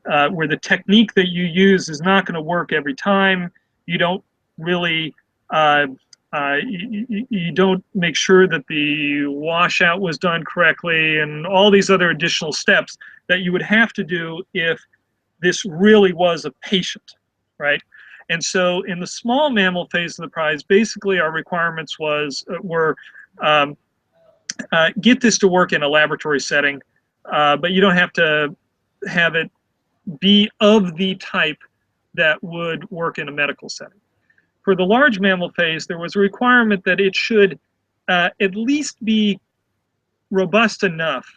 where the technique that you use is not going to work every time. You don't really you don't make sure that the washout was done correctly, and all these other additional steps that you would have to do if this really was a patient, right? And so in the small mammal phase of the prize, basically our requirements were get this to work in a laboratory setting, but you don't have to have it be of the type that would work in a medical setting. For the large mammal phase, there was a requirement that it should at least be robust enough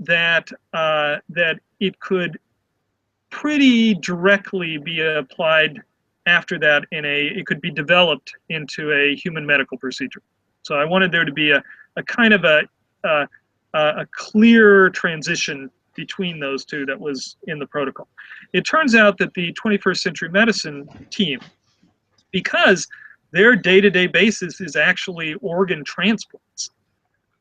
that that it could pretty directly be applied after that it could be developed into a human medical procedure. So I wanted there to be a kind of a clear transition between those two that was in the protocol. It turns out that the 21st Century Medicine team, because their day-to-day basis is actually organ transplants,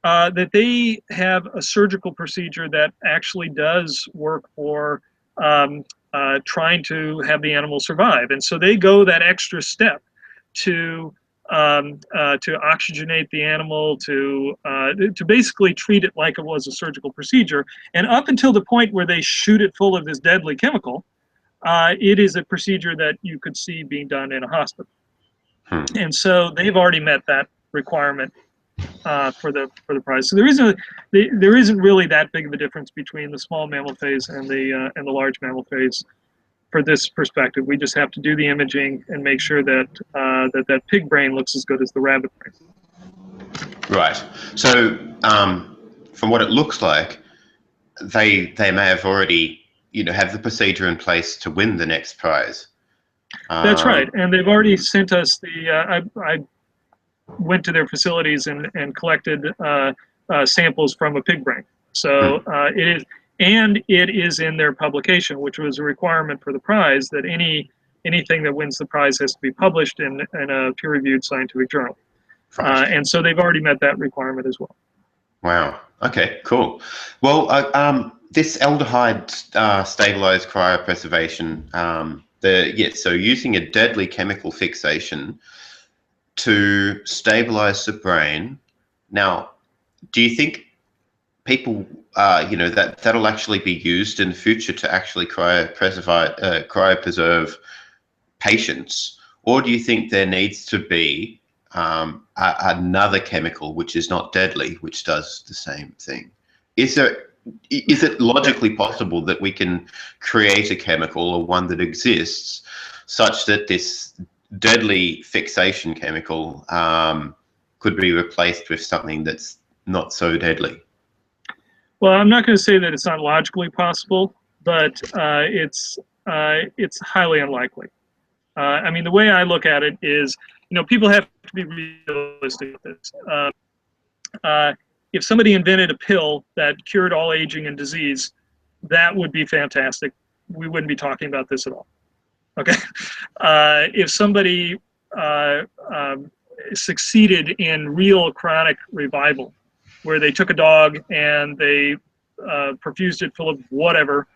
that they have a surgical procedure that actually does work for trying to have the animal survive. And so they go that extra step to oxygenate the animal, to basically treat it like it was a surgical procedure. And up until the point where they shoot it full of this deadly chemical, it is a procedure that you could see being done in a hospital. And so they've already met that requirement for the prize. So there isn't really that big of a difference between the small mammal phase and the large mammal phase. For this perspective, we just have to do the imaging and make sure that that pig brain looks as good as the rabbit brain. Right. So, from what it looks like, they may have already, have the procedure in place to win the next prize. That's right, and they've already sent us the. I went to their facilities and collected samples from a pig brain. So it is. And it is in their publication, which was a requirement for the prize, that anything that wins the prize has to be published in a peer-reviewed scientific journal. Right. And so they've already met that requirement as well. Wow. Okay, cool. Well, this aldehyde stabilized cryopreservation, so using a deadly chemical fixation to stabilize the brain. Now, do you think people, that'll actually be used in the future to actually cryopreserve patients, or do you think there needs to be another chemical which is not deadly, which does the same thing? Is it logically possible that we can create a chemical, or one that exists, such that this deadly fixation chemical could be replaced with something that's not so deadly? Well, I'm not going to say that it's not logically possible, but it's highly unlikely. I mean, the way I look at it is, people have to be realistic with this. If somebody invented a pill that cured all aging and disease, that would be fantastic. We wouldn't be talking about this at all. Okay. If somebody succeeded in real chronic revival, where they took a dog and they perfused it full of whatever,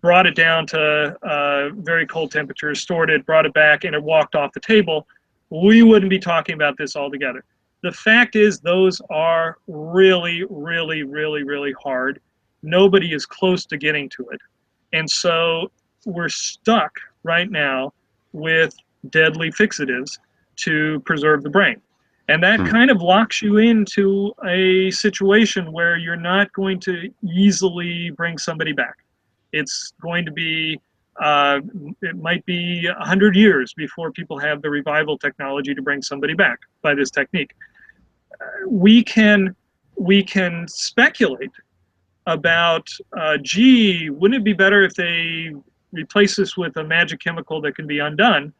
brought it down to very cold temperatures, stored it, brought it back, and it walked off the table, we wouldn't be talking about this altogether. The fact is, those are really, really, really, really hard. Nobody is close to getting to it. And so we're stuck right now with deadly fixatives to preserve the brain. And that kind of locks you into a situation where you're not going to easily bring somebody back. It's going to be, it might be 100 years before people have the revival technology to bring somebody back by this technique. We can speculate about, gee, wouldn't it be better if they replace this with a magic chemical that can be undone?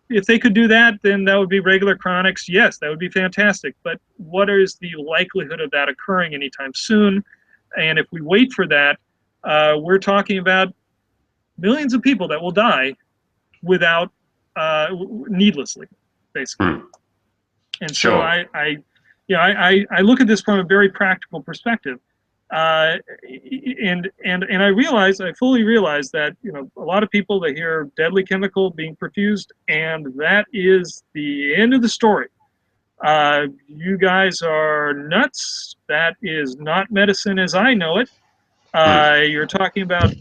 If they could do that, then that would be regular chronics. Yes, that would be fantastic. But what is the likelihood of that occurring anytime soon? And if we wait for that, we're talking about millions of people that will die without, needlessly, basically. And so Sure. I look at this from a very practical perspective. And I fully realize that, a lot of people, they hear deadly chemical being perfused, and that is the end of the story. You guys are nuts. That is not medicine as I know it. You're talking about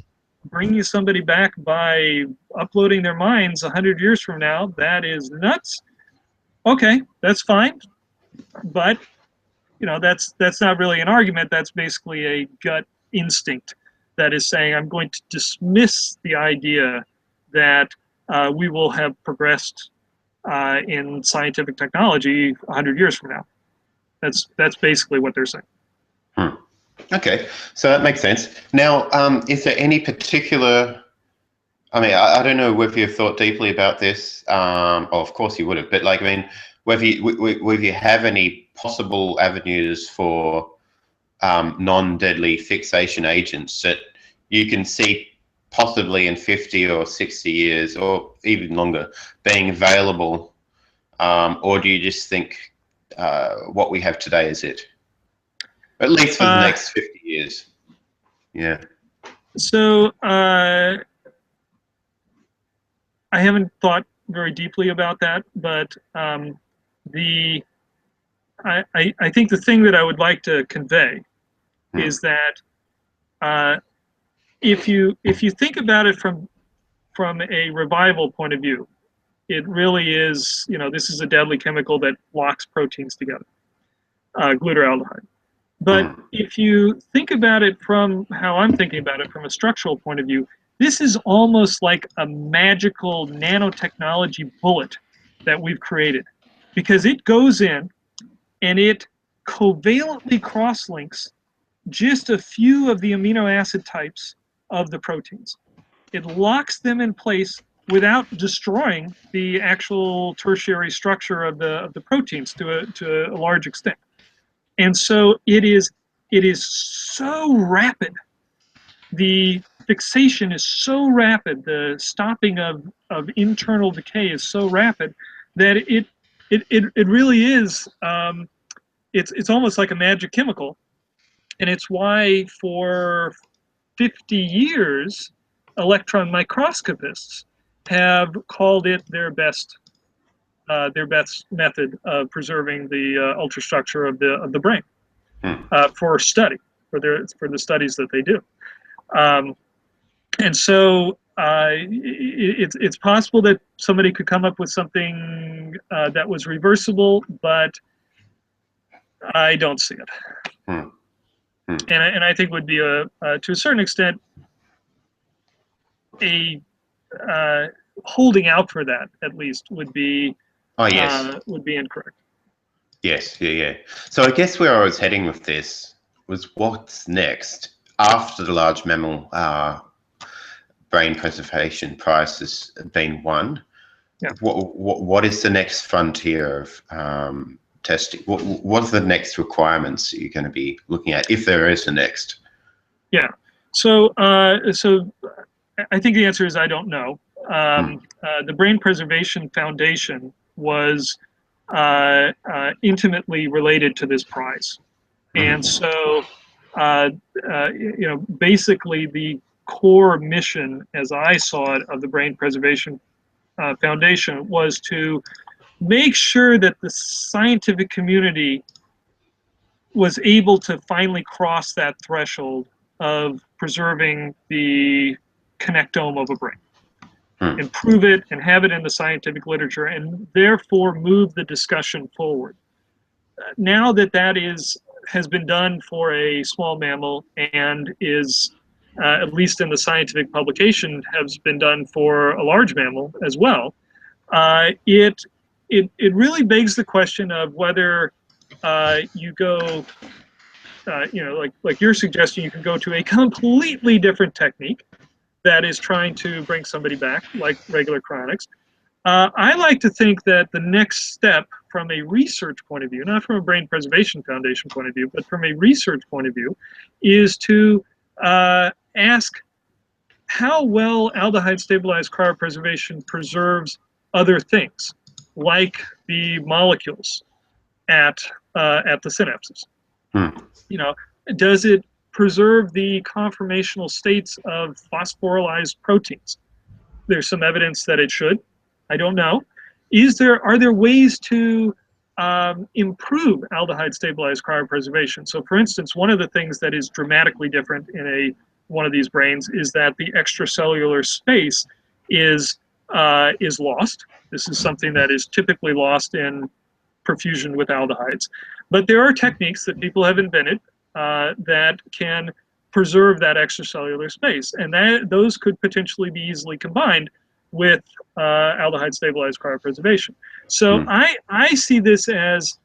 bringing somebody back by uploading their minds 100 years from now. That is nuts. Okay, that's fine. But that's not really an argument. That's basically a gut instinct that is saying, I'm going to dismiss the idea that we will have progressed in scientific technology 100 years from now. That's basically what they're saying. Okay, so that makes sense. Now, is there any particular, I don't know whether you've thought deeply about this, of course you would have, but whether you have any possible avenues for non-deadly fixation agents that you can see possibly in 50 or 60 years or even longer being available, or do you just think what we have today is it? At least for the next 50 years. Yeah. So I haven't thought very deeply about that, but I think the thing that I would like to convey is that if you think about it from a revival point of view, it really is, this is a deadly chemical that locks proteins together, glutaraldehyde. But if you think about it from how I'm thinking about it from a structural point of view, this is almost like a magical nanotechnology bullet that we've created, because it goes in and it covalently cross-links just a few of the amino acid types of the proteins. It locks them in place without destroying the actual tertiary structure of the proteins to a large extent. And so it is so rapid. The fixation is so rapid. The stopping of internal decay is so rapid that it really is. It's almost like a magic chemical, and it's why for 50 years, electron microscopists have called it their best method of preserving the ultrastructure of the brain for study, for the studies that they do. And so it's possible that somebody could come up with something that was reversible, but I don't see it. And I think would be to a certain extent a holding out for that, at least, would be incorrect. Yes, yeah. So I guess where I was heading with this was what's next after the large mammal brain preservation prize has been won. Yeah. What is the next frontier of testing? What are the next requirements you're going to be looking at, if there is a next? Yeah. So so I think the answer is I don't know. The Brain Preservation Foundation was intimately related to this prize, and so basically the core mission, as I saw it, of the Brain Preservation Foundation was to make sure that the scientific community was able to finally cross that threshold of preserving the connectome of a brain, improve it and have it in the scientific literature, and therefore move the discussion forward. Now that has been done for a small mammal and is, at least in the scientific publication, has been done for a large mammal as well, it really begs the question of whether you go, like you're suggesting, you can go to a completely different technique that is trying to bring somebody back, like regular cryonics. I like to think that the next step from a research point of view, not from a Brain Preservation Foundation point of view, but from a research point of view, is to ask how well aldehyde-stabilized cryopreservation preserves other things, like the molecules at the synapses. You know, does it preserve the conformational states of phosphorylized proteins? There's some evidence that it should. I don't know. Are there ways to improve aldehyde-stabilized cryopreservation? So, for instance, one of the things that is dramatically different in one of these brains is that the extracellular space is lost. This is something that is typically lost in perfusion with aldehydes. But there are techniques that people have invented that can preserve that extracellular space, and those could potentially be easily combined with aldehyde-stabilized cryopreservation. So I see this as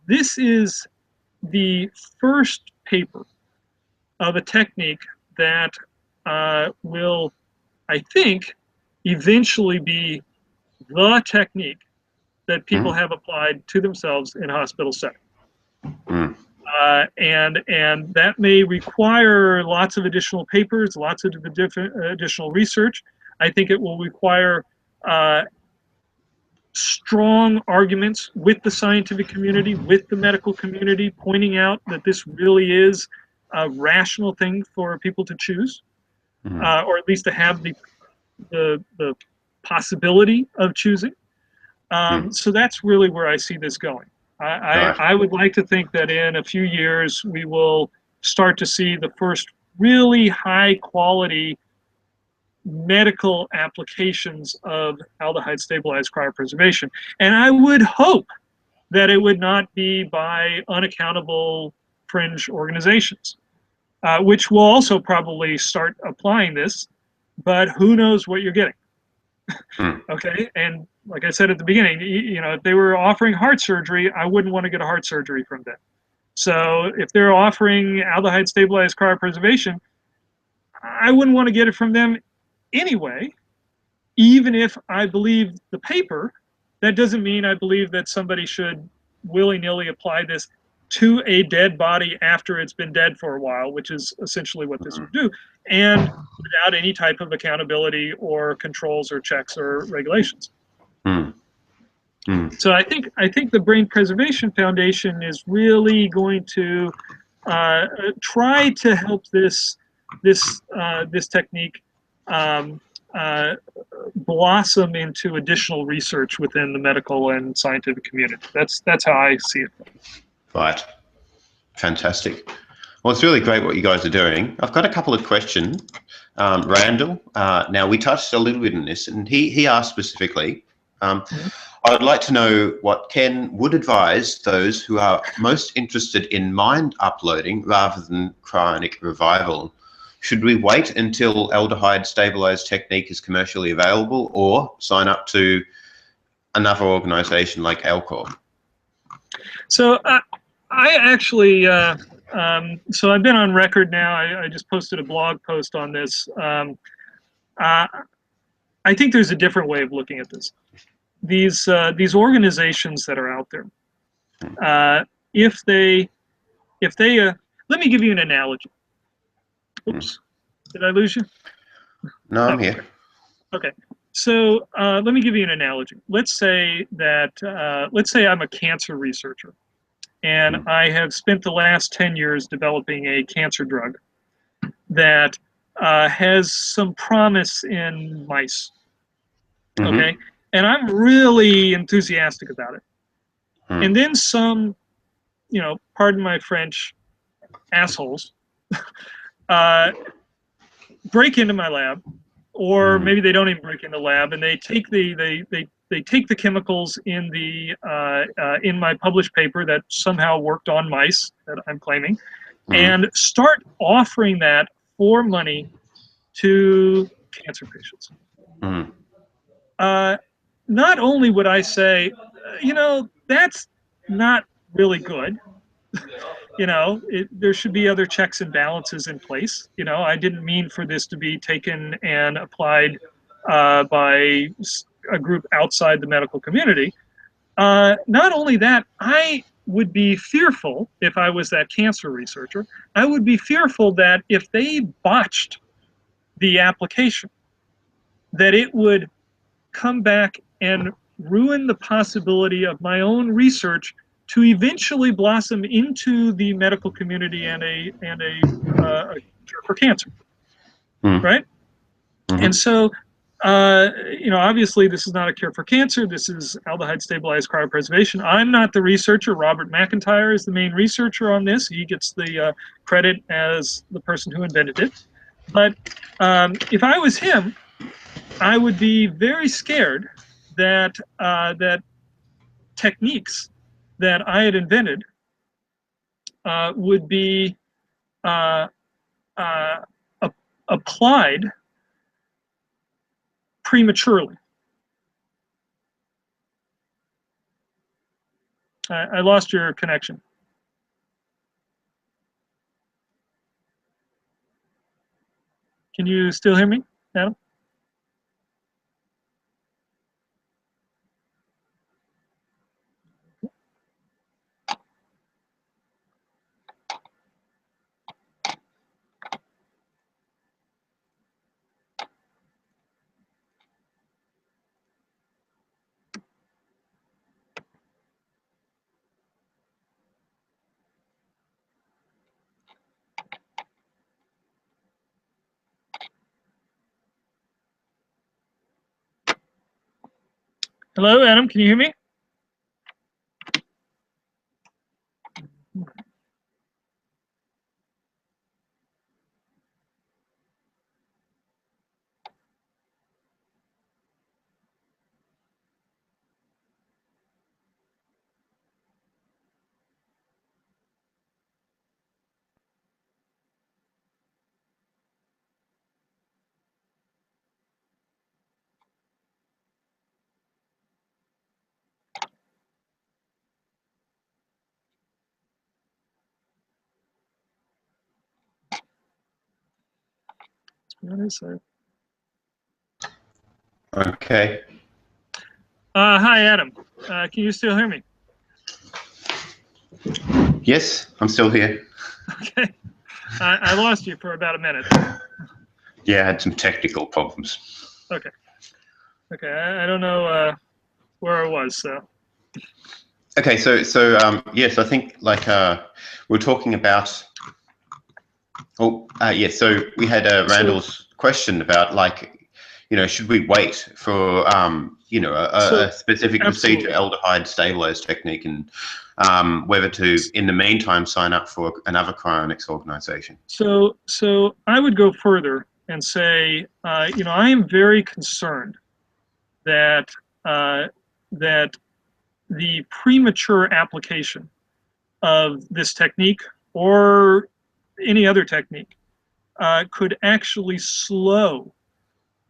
this is the first paper of a technique that will, I think, eventually be the technique that people have applied to themselves in hospital setting. And that may require lots of additional papers, lots of additional research. I think it will require strong arguments with the scientific community, with the medical community, pointing out that this really is a rational thing for people to choose, or at least to have the possibility of choosing. So that's really where I see this going. I would like to think that in a few years we will start to see the first really high quality medical applications of aldehyde-stabilized cryopreservation. And I would hope that it would not be by unaccountable fringe organizations, which will also probably start applying this, but who knows what you're getting. Okay, and like I said at the beginning, if they were offering heart surgery, I wouldn't want to get a heart surgery from them. So if they're offering aldehyde-stabilized cryopreservation, I wouldn't want to get it from them anyway, even if I believe the paper. That doesn't mean I believe that somebody should willy-nilly apply this to a dead body after it's been dead for a while, which is essentially what this would do, and without any type of accountability or controls or checks or regulations. So I think the Brain Preservation Foundation is really going to try to help this technique blossom into additional research within the medical and scientific community. That's how I see it. Right. Fantastic. Well, it's really great what you guys are doing. I've got a couple of questions. Randall, now we touched a little bit on this, and he asked specifically, I would like to know what Ken would advise those who are most interested in mind uploading rather than cryonic revival. Should we wait until aldehyde-stabilized technique is commercially available, or sign up to another organization like Alcor? So I actually, so I've been on record now. I just posted a blog post on this. I think there's a different way of looking at this. These organizations that are out there, if they let me give you an analogy. Oops, did I lose you? No, I'm here. Okay, so let me give you an analogy. Let's say I'm a cancer researcher, and I have spent the last 10 years developing a cancer drug that has some promise in mice. Okay, and I'm really enthusiastic about it. And then some, pardon my French, assholes break into my lab, or maybe they don't even break into the lab, and they take they take the chemicals in in my published paper that somehow worked on mice that I'm claiming, and start offering that for money to cancer patients. Not only would I say, that's not really good. There should be other checks and balances in place. I didn't mean for this to be taken and applied by a group outside the medical community. Not only that, I would be fearful, if I was that cancer researcher, I would be fearful that if they botched the application, that it would come back and ruin the possibility of my own research to eventually blossom into the medical community and a cure for cancer, right? And so, obviously this is not a cure for cancer. This is aldehyde stabilized cryopreservation. I'm not the researcher. Robert McIntyre is the main researcher on this. He gets the credit as the person who invented it. But if I was him, I would be very scared that that techniques that I had invented would be applied prematurely. I lost your connection. Can you still hear me, Adam? Hello, Adam, can you hear me? What is that? Okay. Hi, Adam. Can you still hear me? Yes, I'm still here. Okay. I lost you for about a minute. Yeah, I had some technical problems. Okay. Okay, I don't know where I was, so. Okay, so yes, I think we're talking about. Yes. So we had Randall's question about should we wait for a specific procedure, aldehyde stabilized technique, and whether to in the meantime sign up for another cryonics organization. So I would go further and say, I am very concerned that that the premature application of this technique or any other technique could actually slow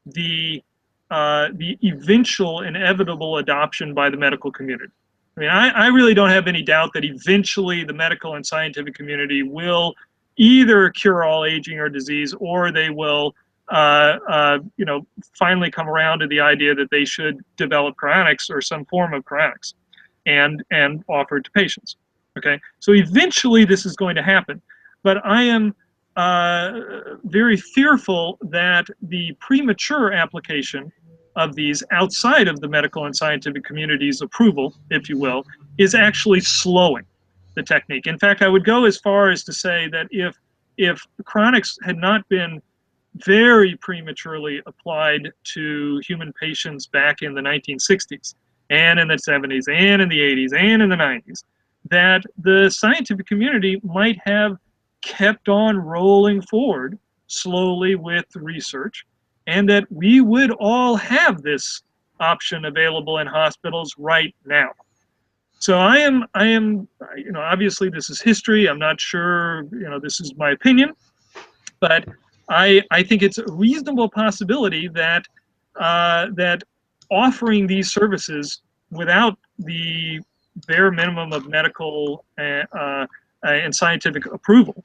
the eventual inevitable adoption by the medical community. I mean, I really don't have any doubt that eventually the medical and scientific community will either cure all aging or disease, or they will finally come around to the idea that they should develop cryonics or some form of cryonics and offer it to patients. Okay, so eventually this is going to happen, but I am very fearful that the premature application of these outside of the medical and scientific community's approval, if you will, is actually slowing the technique. In fact, I would go as far as to say that if cryonics had not been very prematurely applied to human patients back in the 1960s and in the 70s and in the 80s and in the 90s, that the scientific community might have kept on rolling forward slowly with research, and that we would all have this option available in hospitals right now. So I am, obviously this is history. I'm not sure, this is my opinion, but I think it's a reasonable possibility that that offering these services without the bare minimum of medical and scientific approval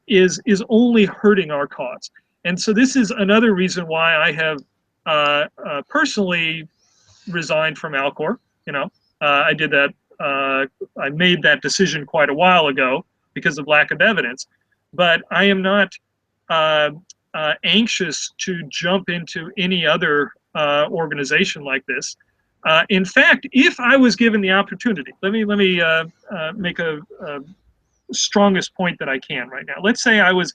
is only hurting our cause. And so this is another reason why I have personally resigned from Alcor. I did that. I made that decision quite a while ago because of lack of evidence. But I am not anxious to jump into any other organization like this. In fact, if I was given the opportunity, let me make a strongest point that I can right now. Let's say I was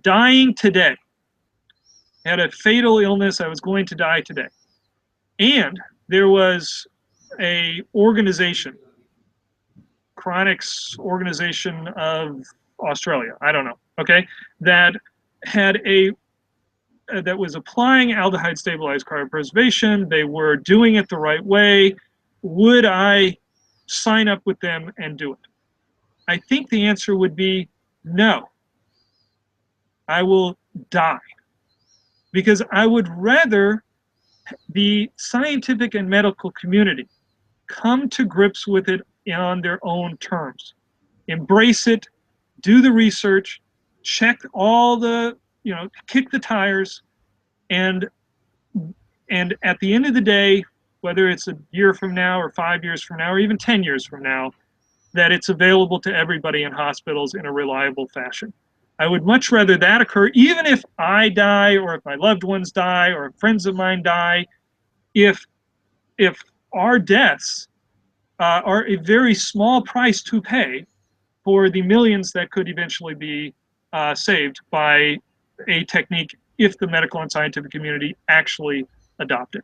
dying today, had a fatal illness, I was going to die today, and there was a organization, Cryonics organization of Australia, I don't know, okay, that had that was applying aldehyde stabilized cryopreservation. They were doing it the right way. Would I sign up with them and do it? I think the answer would be no. I will die, because I would rather the scientific and medical community come to grips with it on their own terms. Embrace it, do the research, check all the, kick the tires, and at the end of the day, whether it's a year from now or 5 years from now or even 10 years from now, that it's available to everybody in hospitals in a reliable fashion. I would much rather that occur, even if I die or if my loved ones die or if friends of mine die, if our deaths are a very small price to pay for the millions that could eventually be saved by a technique if the medical and scientific community actually adopt it.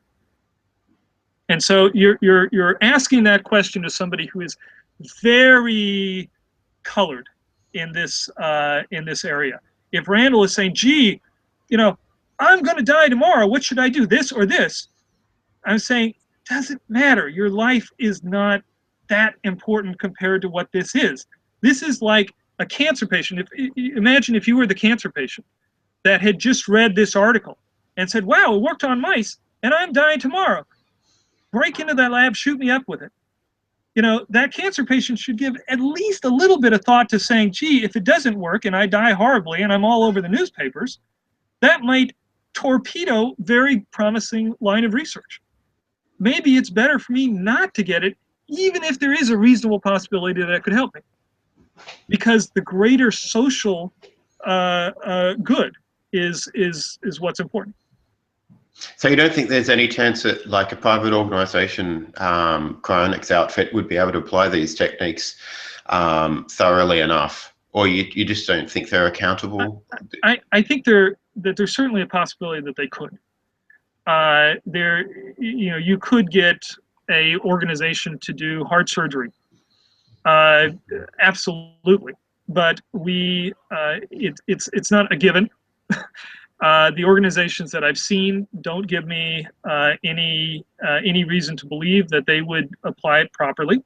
And so you're asking that question to somebody who is very colored in this area. If Randall is saying, "Gee, I'm going to die tomorrow. What should I do? This or this?" I'm saying, doesn't matter. Your life is not that important compared to what this is. This is like a cancer patient. Imagine if you were the cancer patient that had just read this article and said, "Wow, it worked on mice, and I'm dying tomorrow. Break into that lab, shoot me up with it." That cancer patient should give at least a little bit of thought to saying, "Gee, if it doesn't work and I die horribly and I'm all over the newspapers, that might torpedo very promising line of research. Maybe it's better for me not to get it, even if there is a reasonable possibility that it could help me." Because the greater social good is what's important. So you don't think there's any chance that, like, a private organisation, Cryonics outfit, would be able to apply these techniques thoroughly enough, or you just don't think they're accountable? I think there's certainly a possibility that they could. You could get a organization to do heart surgery, absolutely, but it's not a given. The organizations that I've seen don't give me any reason to believe that they would apply it properly.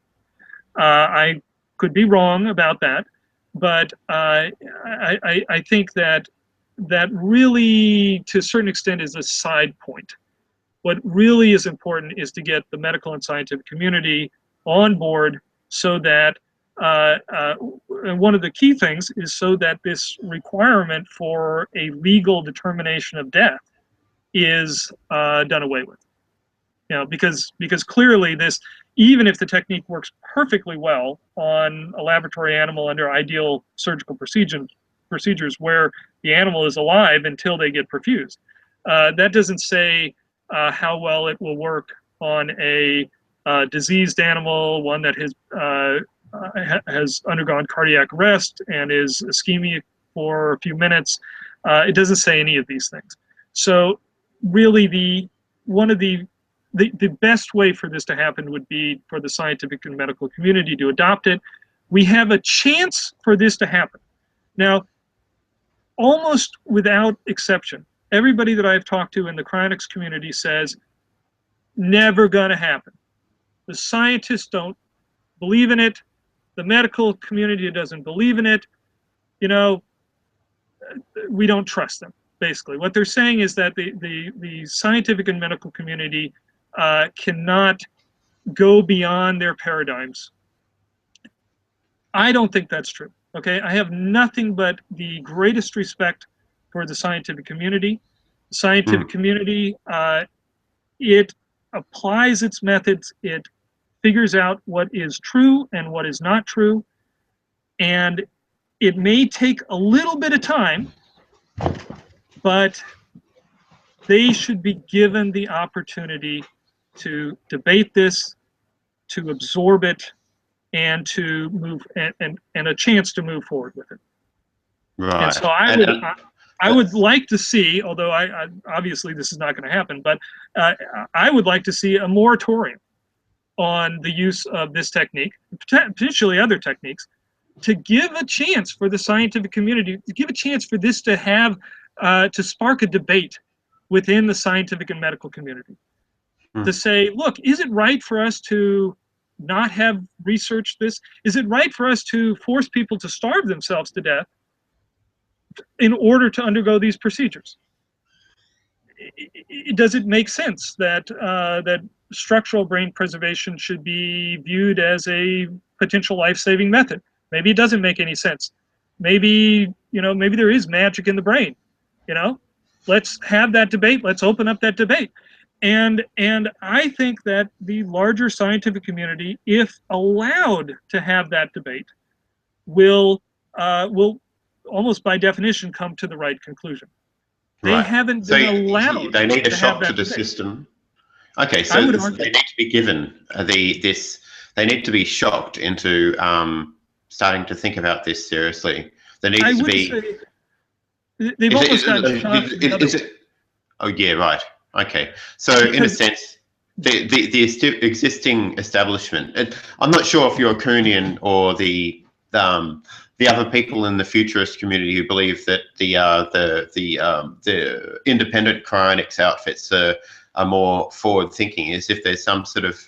I could be wrong about that, but I think that really, to a certain extent, is a side point. What really is important is to get the medical and scientific community on board so that and one of the key things is so that this requirement for a legal determination of death is done away with. You know, because clearly this, even if the technique works perfectly well on a laboratory animal under ideal surgical procedures where the animal is alive until they get perfused, that doesn't say how well it will work on a diseased animal, one that has undergone cardiac arrest and is ischemic for a few minutes. It doesn't say any of these things. So really the best way for this to happen would be for the scientific and medical community to adopt it. We have a chance for this to happen. Now, almost without exception, everybody that I've talked to in the cryonics community says, never gonna happen. The scientists don't believe in it. The medical community doesn't believe in it. You know, we don't trust them, basically. What they're saying is that the scientific and medical community cannot go beyond their paradigms. I don't think that's true. Okay, I have nothing but the greatest respect for the scientific community. The scientific community, it applies its methods, it figures out what is true and what is not true, and it may take a little bit of time, but they should be given the opportunity to debate this, to absorb it, and to move and a chance to move forward with it. Right. And so I would like to see, although I obviously this is not going to happen, but I would like to see a moratorium on the use of this technique, potentially other techniques, to give a chance for the scientific community, to give a chance for this to have to spark a debate within the scientific and medical community. To say, look, is it right for us to not have researched this? Is it right for us to force people to starve themselves to death in order to undergo these procedures? Does it make sense that that structural brain preservation should be viewed as a potential life-saving method? Maybe it doesn't make any sense. Maybe, you know, maybe there is magic in the brain. You know, let's have that debate. Let's open up that debate. And I think that the larger scientific community, if allowed to have that debate, will almost by definition come to the right conclusion. They haven't been allowed. They need a to shock have to the debate. system. Okay, so they need to be given they need to be shocked into starting to think about this seriously. There needs to be. They've almost gotten shocked. Oh yeah, right. Okay, so in a sense, the existing establishment. I'm not sure if you're a Kuhnian or the other people in the futurist community who believe that the independent cryonics outfits are more forward thinking, is if there's some sort of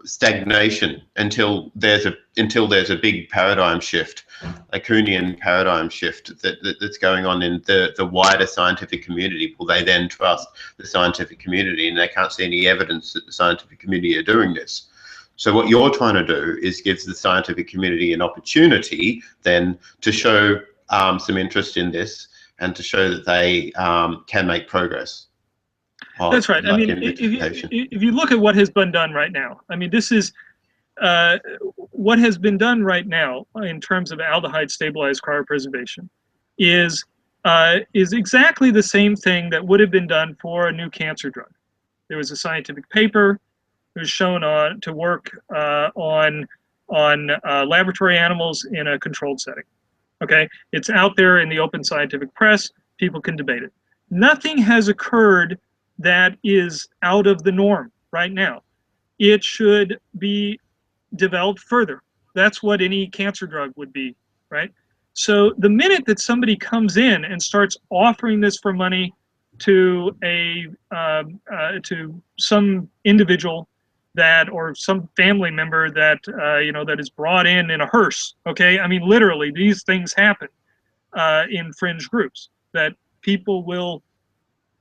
stagnation until there's a big paradigm shift, a Kuhnian paradigm shift that's going on in the wider scientific community. Will they then trust the scientific community? And they can't see any evidence that the scientific community are doing this. So what you're trying to do is give the scientific community an opportunity then to show some interest in this and to show that they can make progress. That's right. I mean, if you look at what has been done right now, I mean, this is what has been done right now in terms of aldehyde stabilized cryopreservation is exactly the same thing that would have been done for a new cancer drug. There was a scientific paper. It was shown to work on laboratory animals in a controlled setting. Okay, it's out there in the open scientific press. People can debate it. Nothing has occurred that is out of the norm right now. It should be developed further. That's what any cancer drug would be, right? So the minute that somebody comes in and starts offering this for money to to some individual or some family member that that is brought in a hearse, okay? I mean, literally, these things happen in fringe groups, that people will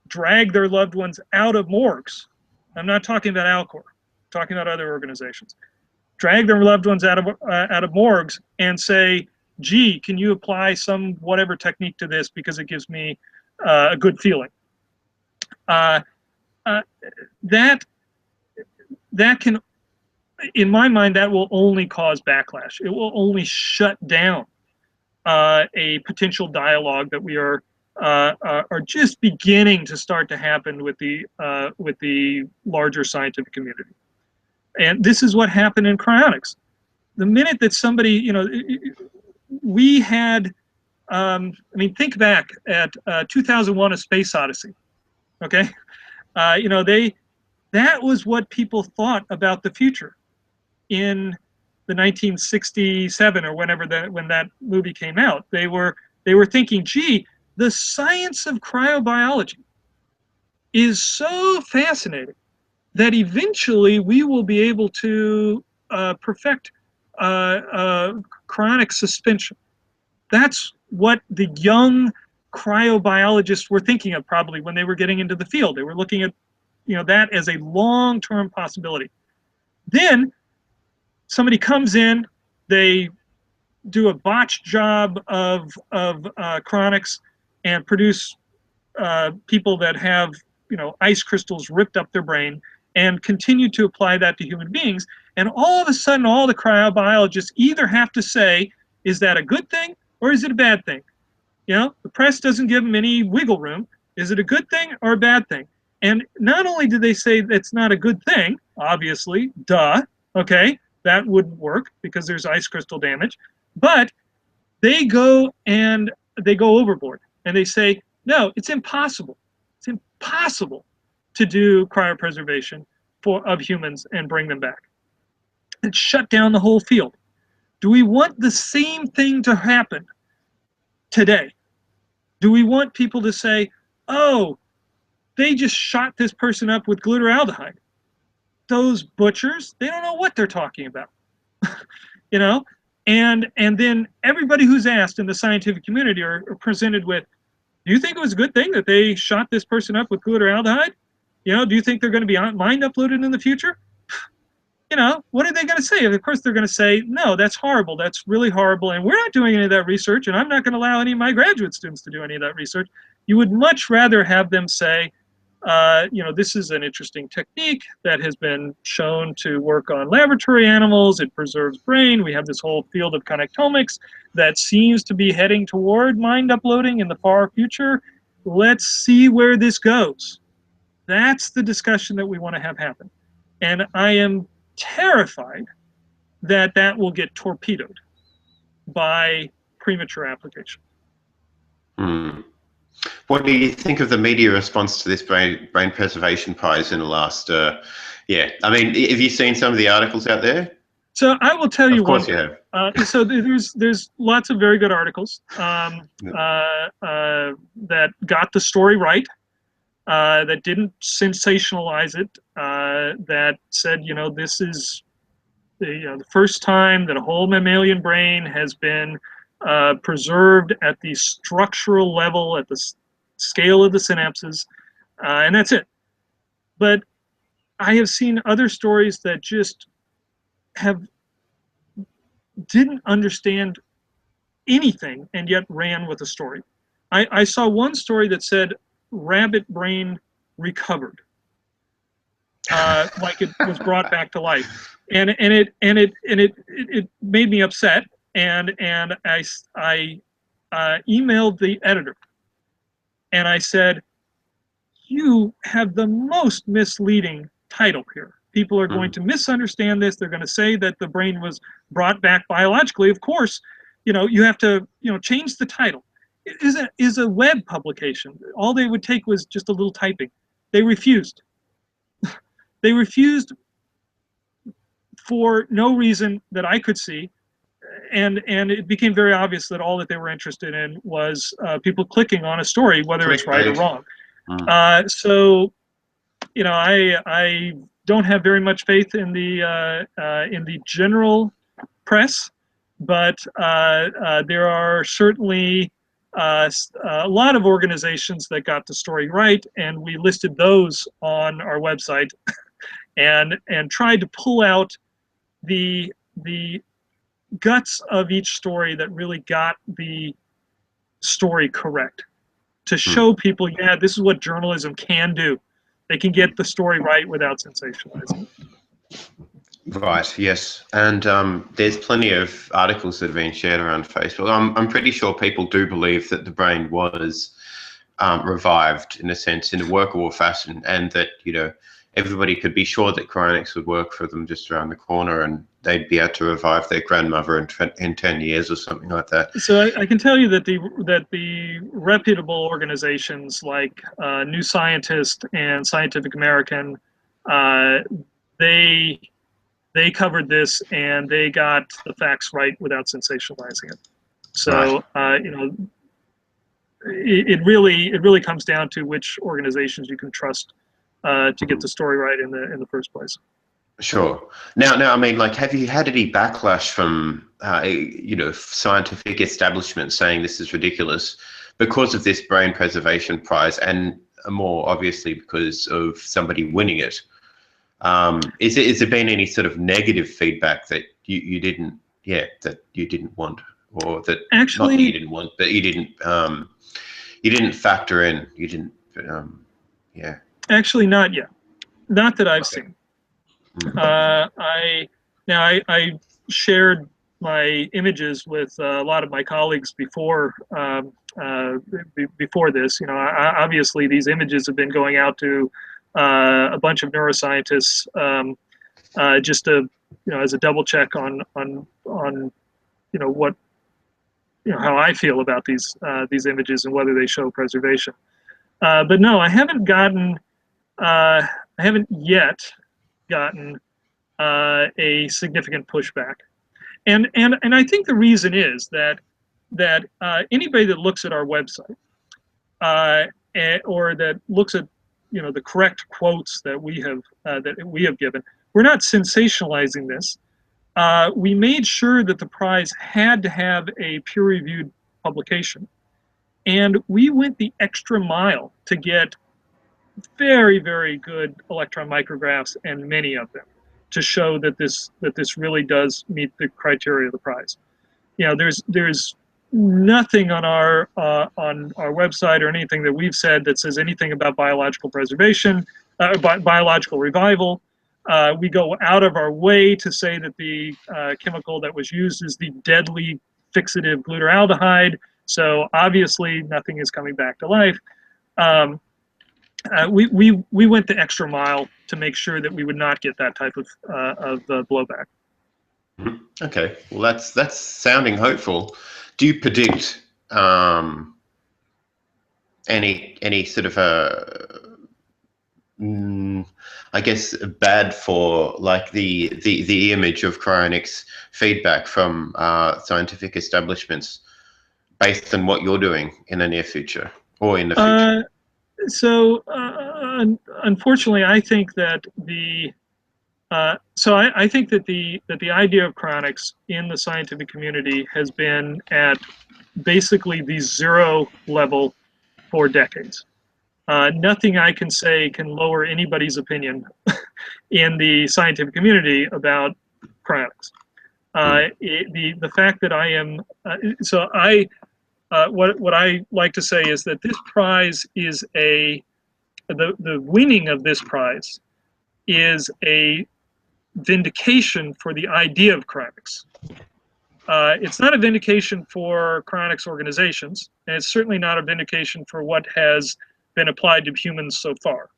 drag their loved ones out of morgues. I'm not talking about Alcor, I'm talking about other organizations. drag their loved ones out of morgues and say, gee, can you apply some whatever technique to this because it gives me a good feeling. That can, in my mind, that will only cause backlash. It will only shut down a potential dialogue that we are just beginning to start to happen with the larger scientific community. And this is what happened in cryonics. The minute that somebody, you know, we had, I mean, think back at 2001: A Space Odyssey. Okay, you know, that was what people thought about the future in the 1967 or whenever when that movie came out. They were thinking, gee, the science of cryobiology is so fascinating that eventually we will be able to perfect cryonic suspension. That's what the young cryobiologists were thinking of probably when they were getting into the field. They were looking at, you know, that as a long-term possibility. Then somebody comes in, they do a botched job of cryonics and produce people that have, you know, ice crystals ripped up their brain, and continue to apply that to human beings. And all of a sudden, all the cryobiologists either have to say, is that a good thing or is it a bad thing? You know, the press doesn't give them any wiggle room. Is it a good thing or a bad thing? And not only do they say that's not a good thing, obviously, duh, okay, that wouldn't work because there's ice crystal damage, but they go overboard and they say, no, it's impossible. It's impossible to do cryopreservation of humans and bring them back. And shut down the whole field. Do we want the same thing to happen today? Do we want people to say, oh, they just shot this person up with glutaraldehyde? Those butchers, they don't know what they're talking about. You know? And then everybody who's asked in the scientific community are presented with, do you think it was a good thing that they shot this person up with glutaraldehyde? You know, do you think they're going to be mind uploaded in the future? You know, what are they going to say? Of course, they're going to say, no, that's horrible. That's really horrible. And we're not doing any of that research. And I'm not going to allow any of my graduate students to do any of that research. You would much rather have them say, you know, this is an interesting technique that has been shown to work on laboratory animals. It preserves brain. We have this whole field of connectomics that seems to be heading toward mind uploading in the far future. Let's see where this goes. That's the discussion that we want to have happen. And I am terrified that that will get torpedoed by premature application. What do you think of the media response to this brain preservation prize in the last, yeah, I mean, have you seen some of the articles out there? So I will tell you one. Of course you have. So there's lots of very good articles that got the story right, that didn't sensationalize it, that said, you know, this is the first time that a whole mammalian brain has been preserved at the structural level, at the scale of the synapses, and that's it. But I have seen other stories that just didn't understand anything and yet ran with the story. I saw one story that said rabbit brain recovered, like it was brought back to life, and it made me upset. And I emailed the editor, and I said, you have the most misleading title here. People are going to misunderstand this. They're going to say that the brain was brought back biologically. Of course, you know, you have to, you know, change the title. It is a web publication. All they would take was just a little typing. They refused. They refused for no reason that I could see. And it became very obvious that all that they were interested in was people clicking on a story, whether it's right or wrong. So, you know, I don't have very much faith in the general press, but there are certainly a lot of organizations that got the story right, and we listed those on our website, and tried to pull out the guts of each story that really got the story correct, to show people, yeah, this is what journalism can do. They can get the story right without sensationalizing it. Right, yes. And there's plenty of articles that have been shared around Facebook. I'm pretty sure people do believe that the brain was revived, in a sense, in a workable fashion, and that, you know, everybody could be sure that cryonics would work for them just around the corner, and they'd be able to revive their grandmother in 10 years or something like that. So I can tell you that the reputable organizations like New Scientist and Scientific American, they covered this and they got the facts right without sensationalizing it. So you know, it really comes down to which organizations you can trust to get the story right in the first place. Sure. Now, I mean, like, have you had any backlash from, you know, scientific establishments saying this is ridiculous because of this brain preservation prize, and more obviously because of somebody winning it? Is there been any sort of negative feedback that you didn't, that you didn't want, or that actually, not that you didn't want, but you didn't factor in, you didn't, yeah. Actually, not yet. Not that I've seen. I shared my images with a lot of my colleagues before before this. You know, obviously these images have been going out to a bunch of neuroscientists just to, you know, as a double check on you know what, you know, how I feel about these images and whether they show preservation. But no, I haven't yet gotten a significant pushback, and I think the reason is that anybody that looks at our website or that looks at, you know, the correct quotes that we have given, we're not sensationalizing this. We made sure that the prize had to have a peer-reviewed publication, and we went the extra mile to get very, very good electron micrographs, and many of them, to show that this really does meet the criteria of the prize. You know, there's nothing on our website or anything that we've said that says anything about biological preservation, biological revival. We go out of our way to say that the chemical that was used is the deadly fixative glutaraldehyde. So obviously nothing is coming back to life. We went the extra mile to make sure that we would not get that type of blowback. Okay, well, that's sounding hopeful. Do you predict any sort of I guess bad for, like, the image of cryonics feedback from scientific establishments based on what you're doing in the near future or in the future? So unfortunately, I think that I think that the idea of cryonics in the scientific community has been at basically the zero level for decades. Nothing I can say can lower anybody's opinion in the scientific community about cryonics. The fact that I am what I like to say is that this prize is the winning of this prize is a vindication for the idea of cryonics. It's not a vindication for cryonics organizations, and it's certainly not a vindication for what has been applied to humans so far.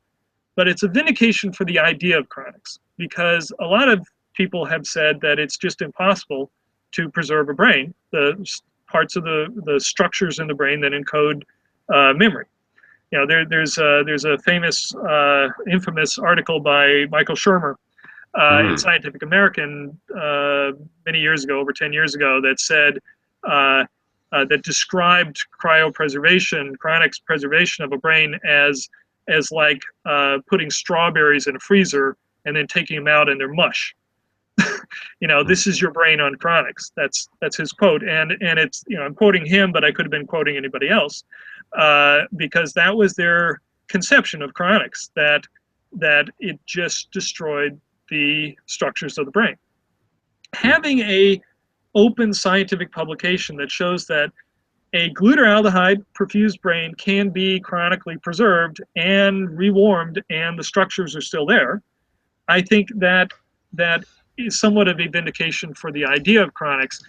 But it's a vindication for the idea of cryonics, because a lot of people have said that it's just impossible to preserve a brain, the parts of the structures in the brain that encode memory. You know, there's a famous, infamous article by Michael Shermer in Scientific American many years ago, over 10 years ago, that said that described cryonics preservation of a brain as like putting strawberries in a freezer and then taking them out and they're mush. You know, this is your brain on cryonics. That's his quote, and it's, you know, I'm quoting him, but I could have been quoting anybody else, because that was their conception of cryonics, that it just destroyed the structures of the brain. having a open scientific publication that shows that a glutaraldehyde perfused brain can be cryonically preserved and rewarmed, and the structures are still there, I think that that is somewhat of a vindication for the idea of cryonics.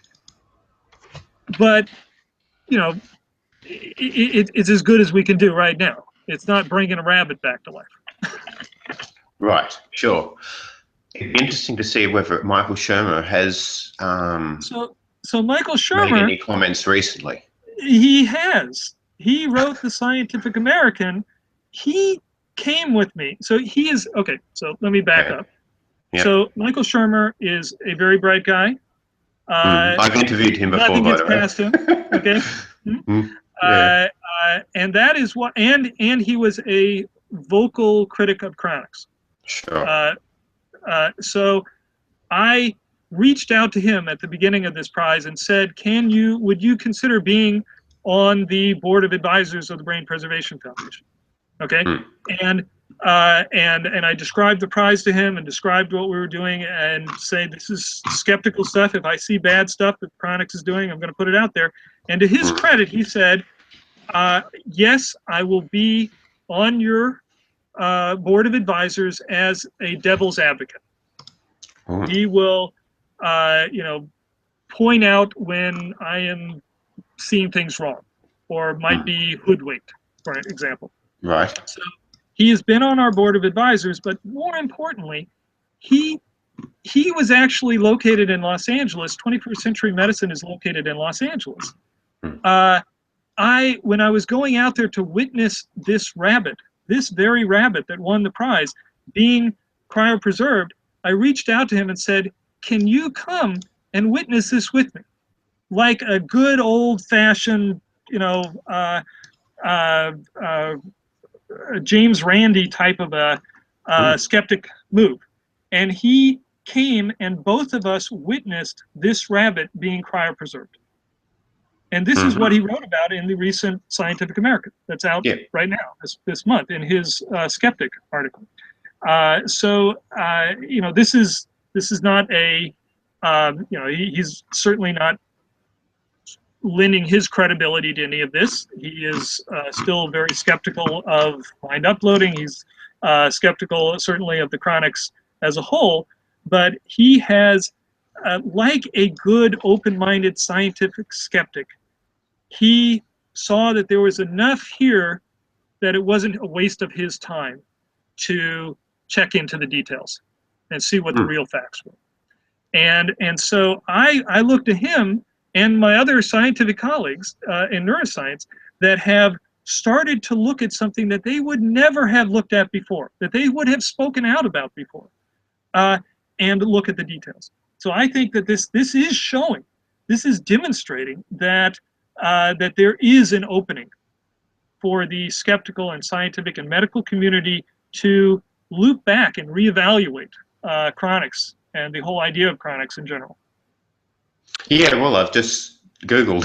But it's as good as we can do right now. It's not bringing a rabbit back to life. Right, sure. It'd be interesting to see whether Michael Shermer has so Michael made Shermer, any comments recently. he has. He wrote the Scientific American. He came with me. So he is, okay, so let me back up. Yep. So Michael Shermer is a very bright guy. I've interviewed him before, nothing by gets the way. past him. Okay. Yeah. And that is what, and he was a vocal critic of cryonics. Sure. So I reached out to him at the beginning of this prize and said, would you consider being on the board of advisors of the Brain Preservation Foundation? Okay. And I described the prize to him and described what we were doing and say, this is skeptical stuff. If I see bad stuff that Cryonics is doing, I'm going to put it out there. And to his credit, he said, yes, I will be on your board of advisors as a devil's advocate. He will, point out when I am seeing things wrong or might be hoodwinked, for example. Right. So he has been on our board of advisors, but more importantly, he was actually located in Los Angeles. 21st Century Medicine is located in Los Angeles. When I was going out there to witness this very rabbit that won the prize, being cryopreserved, I reached out to him and said, can you come and witness this with me? Like a good old-fashioned, James Randi type of a skeptic move. And he came and both of us witnessed this rabbit being cryopreserved. And this is what he wrote about in the recent Scientific American that's out right now, this month, in his skeptic article. This is not a, he's certainly not lending his credibility to any of this. He is still very skeptical of mind uploading. He's skeptical, certainly, of the cryonics as a whole. But he has, like a good, open-minded scientific skeptic, he saw that there was enough here that it wasn't a waste of his time to check into the details and see what the real facts were. And so I looked to him and my other scientific colleagues in neuroscience that have started to look at something that they would never have looked at before, that they would have spoken out about before, and look at the details. So I think that this is showing, this is demonstrating that that there is an opening for the skeptical and scientific and medical community to loop back and reevaluate cryonics and the whole idea of cryonics in general. Yeah, well, I've just Googled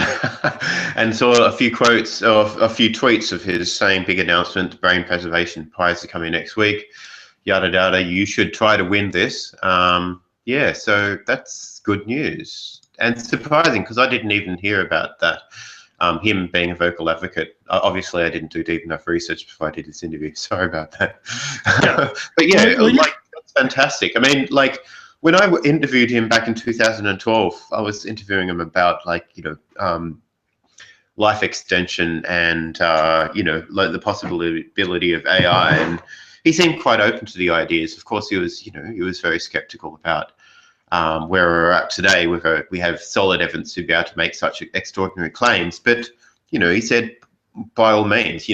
and saw a few quotes of a few tweets of his saying, big announcement, brain preservation prize are coming next week, yada yada, you should try to win this. Yeah, so that's good news and surprising because I didn't even hear about that. Him being a vocal advocate. Obviously, I didn't do deep enough research before I did this interview. Sorry about that. Yeah. But yeah, that's fantastic. I mean, like when I interviewed him back in 2012, I was interviewing him about life extension and like the possibility of AI, and he seemed quite open to the ideas. Of course, he was very skeptical about where we're at today, where we have solid evidence to be able to make such extraordinary claims. But, he said, by all means,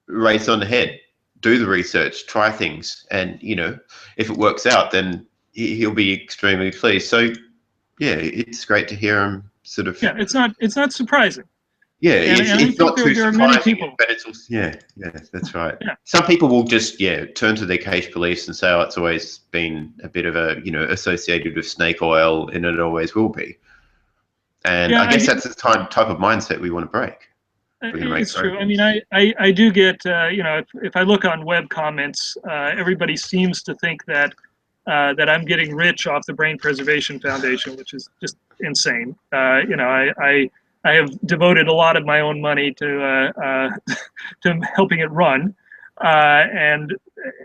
race on ahead, do the research, try things. And, if it works out, then he'll be extremely pleased. So, yeah, it's great to hear him sort of. Yeah, it's not surprising. Yeah, it's not too surprising, but it's also, yeah, that's right. Yeah. Some people will just, turn to their cage beliefs and say, oh, it's always been a bit of a, associated with snake oil, and it always will be. And I guess that's the type of mindset we want to break. It's true. I mean, I do get, if I look on web comments, everybody seems to think that that I'm getting rich off the Brain Preservation Foundation, which is just insane. You know, I have devoted a lot of my own money to to helping it run, and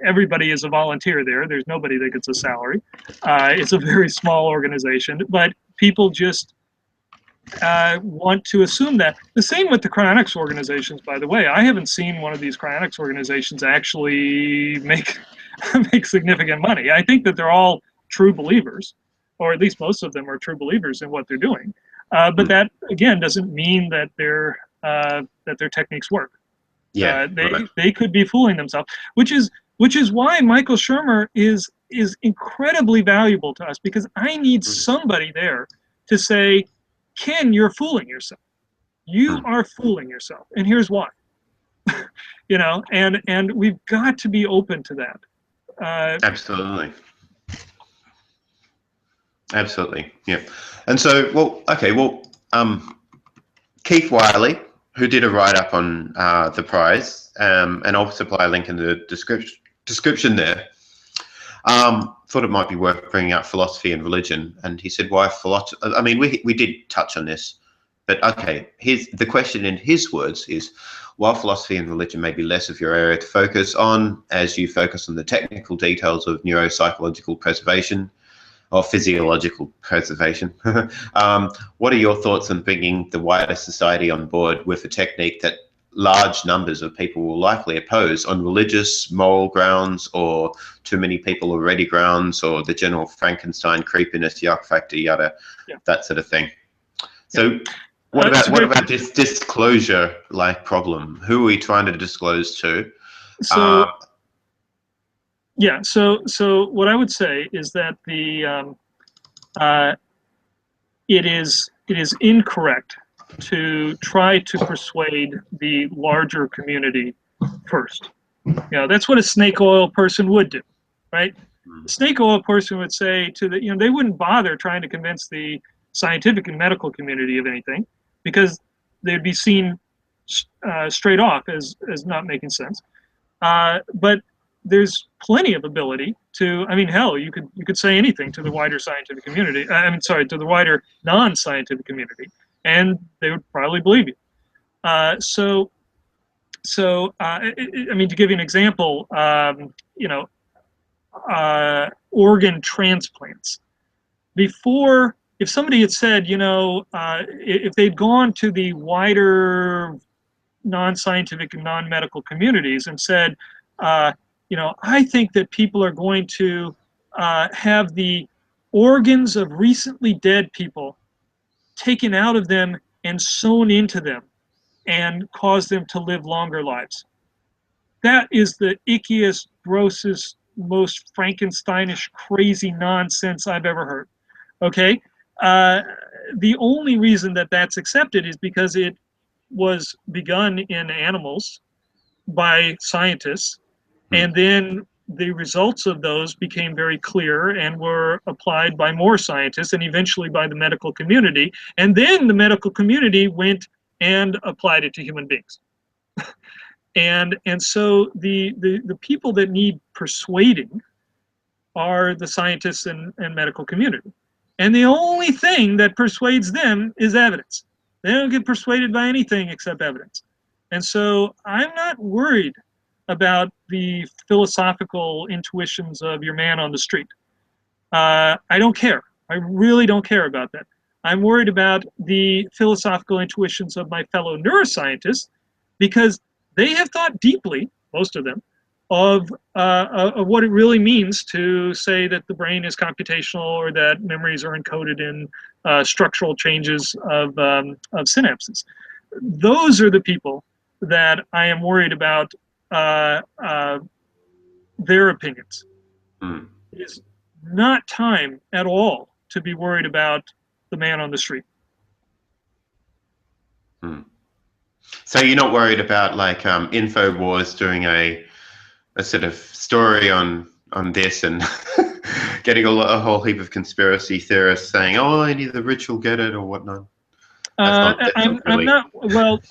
everybody is a volunteer there. There's nobody that gets a salary. It's a very small organization, but people just want to assume that. The same with the cryonics organizations, by the way. I haven't seen one of these cryonics organizations actually make make significant money. I think that they're all true believers, or at least most of them are true believers in what they're doing. But that again doesn't mean that their techniques work. Yeah, they could be fooling themselves, which is why Michael Shermer is incredibly valuable to us, because I need somebody there to say, Ken, you're fooling yourself. You are fooling yourself, and here's why. You know, and we've got to be open to that. Absolutely. Absolutely. Yeah. And so, well, okay, well, Keith Wiley, who did a write-up on the prize, and I'll supply a link in the description there, thought it might be worth bringing up philosophy and religion. And he said, why philosophy? I mean, we did touch on this, but okay, the question in his words is, while philosophy and religion may be less of your area to focus on, as you focus on the technical details of neuropsychological preservation or physiological preservation, what are your thoughts on bringing the wider society on board with a technique that large numbers of people will likely oppose on religious, moral grounds, or too many people already grounds, or the general Frankenstein creepiness, yuck factor, yada, that sort of thing? So what about this disclosure like problem? Who are we trying to disclose to? So so what I would say is that it is incorrect to try to persuade the larger community first. You know, that's what a snake oil person would do, right? A snake oil person would say to the, you know, they wouldn't bother trying to convince the scientific and medical community of anything, because they'd be seen straight off as not making sense. But there's plenty of ability to, I mean, hell, you could say anything to the wider scientific community. To the wider non-scientific community, and they would probably believe you. I mean, to give you an example, you know, organ transplants. Before, if somebody had said, you know, if they'd gone to the wider non-scientific and non-medical communities and said, you know, I think that people are going to have the organs of recently dead people taken out of them and sewn into them and cause them to live longer lives. That is the ickiest, grossest, most Frankensteinish, crazy nonsense I've ever heard. Okay? The only reason that that's accepted is because it was begun in animals by scientists, and then the results of those became very clear and were applied by more scientists and eventually by the medical community. And then the medical community went and applied it to human beings. and so the people that need persuading are the scientists and medical community. And the only thing that persuades them is evidence. They don't get persuaded by anything except evidence. And so I'm not worried about the philosophical intuitions of your man on the street. I don't care. I really don't care about that. I'm worried about the philosophical intuitions of my fellow neuroscientists, because they have thought deeply, most of them, of what it really means to say that the brain is computational, or that memories are encoded in structural changes of synapses. Those are the people that I am worried about their opinions. It is not time at all to be worried about the man on the street. So you're not worried about like InfoWars doing a sort of story on this and getting a whole heap of conspiracy theorists saying, "Oh, only the rich will get it" or whatnot? I'm not. Well,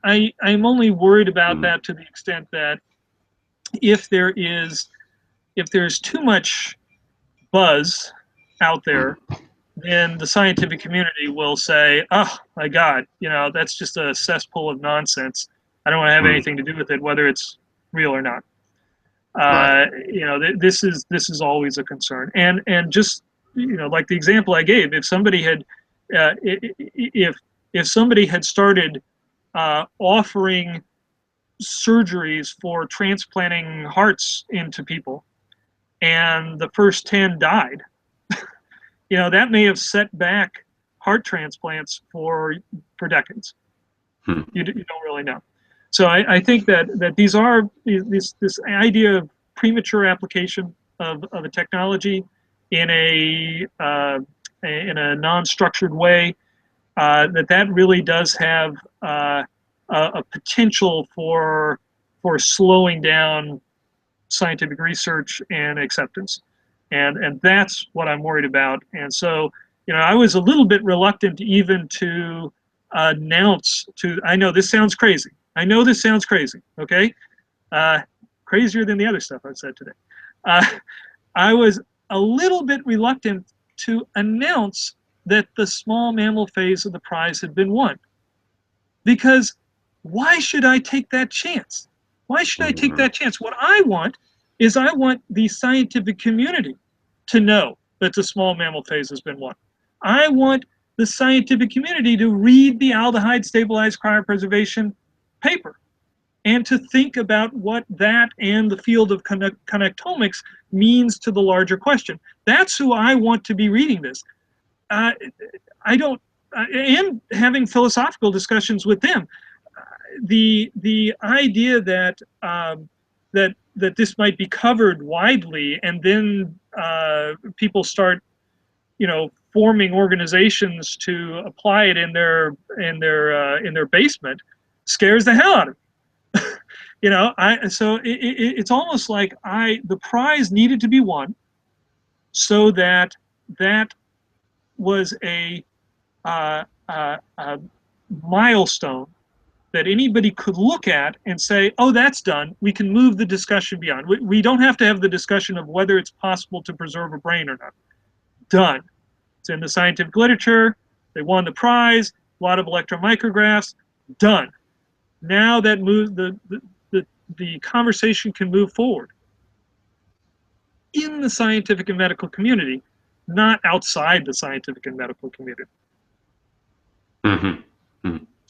I'm only worried about that to the extent that if there's too much buzz out there, then the scientific community will say, oh my God, that's just a cesspool of nonsense. I don't want to have anything to do with it, whether it's real or not. Right. This is always a concern. And just, like the example I gave, if somebody had, if somebody had started offering surgeries for transplanting hearts into people, and the first 10 died, that may have set back heart transplants for decades. You don't really know. So I think that these are this idea of premature application of a technology in a non-structured way, that really does have a potential for slowing down scientific research and acceptance. And that's what I'm worried about. And so, I was a little bit reluctant even to announce I know this sounds crazy. Okay? Crazier than the other stuff I've said today. I was a little bit reluctant to announce that the small mammal phase of the prize had been won. Because why should I take that chance? Why should I take that chance? What I want is I want the scientific community to know that the small mammal phase has been won. I want the scientific community to read the aldehyde stabilized cryopreservation paper and to think about what that and the field of connectomics means to the larger question. That's who I want to be reading this. I am having philosophical discussions with them. The idea that that this might be covered widely, and then people start, forming organizations to apply it in their basement, scares the hell out of me. So it's almost like the prize needed to be won, so that was a milestone that anybody could look at and say, oh, that's done. We can move the discussion beyond. We don't have to have the discussion of whether it's possible to preserve a brain or not. Done. It's in the scientific literature. They won the prize. A lot of electron micrographs. Done. Now that the conversation can move forward in the scientific and medical community, not outside the scientific and medical community.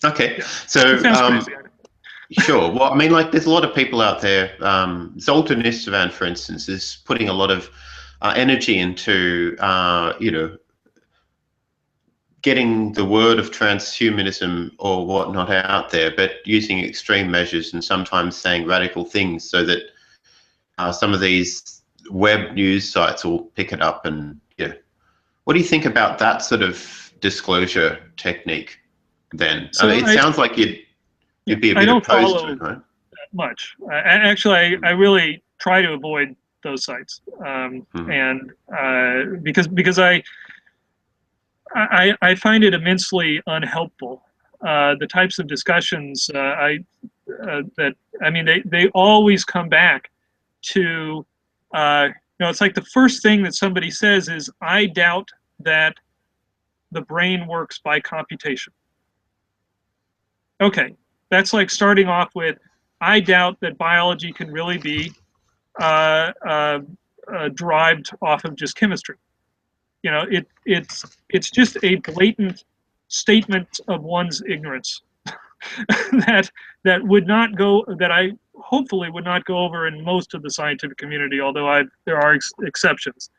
Okay, so sure. Well, I mean, like, there's a lot of people out there. Zoltan Istvan, for instance, is putting a lot of energy into getting the word of transhumanism or whatnot out there, but using extreme measures and sometimes saying radical things so that some of these web news sites will pick it up. And what do you think about that sort of disclosure technique? Then it sounds like you'd be a bit opposed to it, right? That much. Actually, I really try to avoid those sites, and because I find it immensely unhelpful. The types of discussions they always come back to it's like the first thing that somebody says is, I doubt that the brain works by computation. Okay, that's like starting off with, I doubt that biology can really be derived off of just chemistry. It's just a blatant statement of one's ignorance that would not go, that I hopefully would not go over in most of the scientific community, although there are exceptions.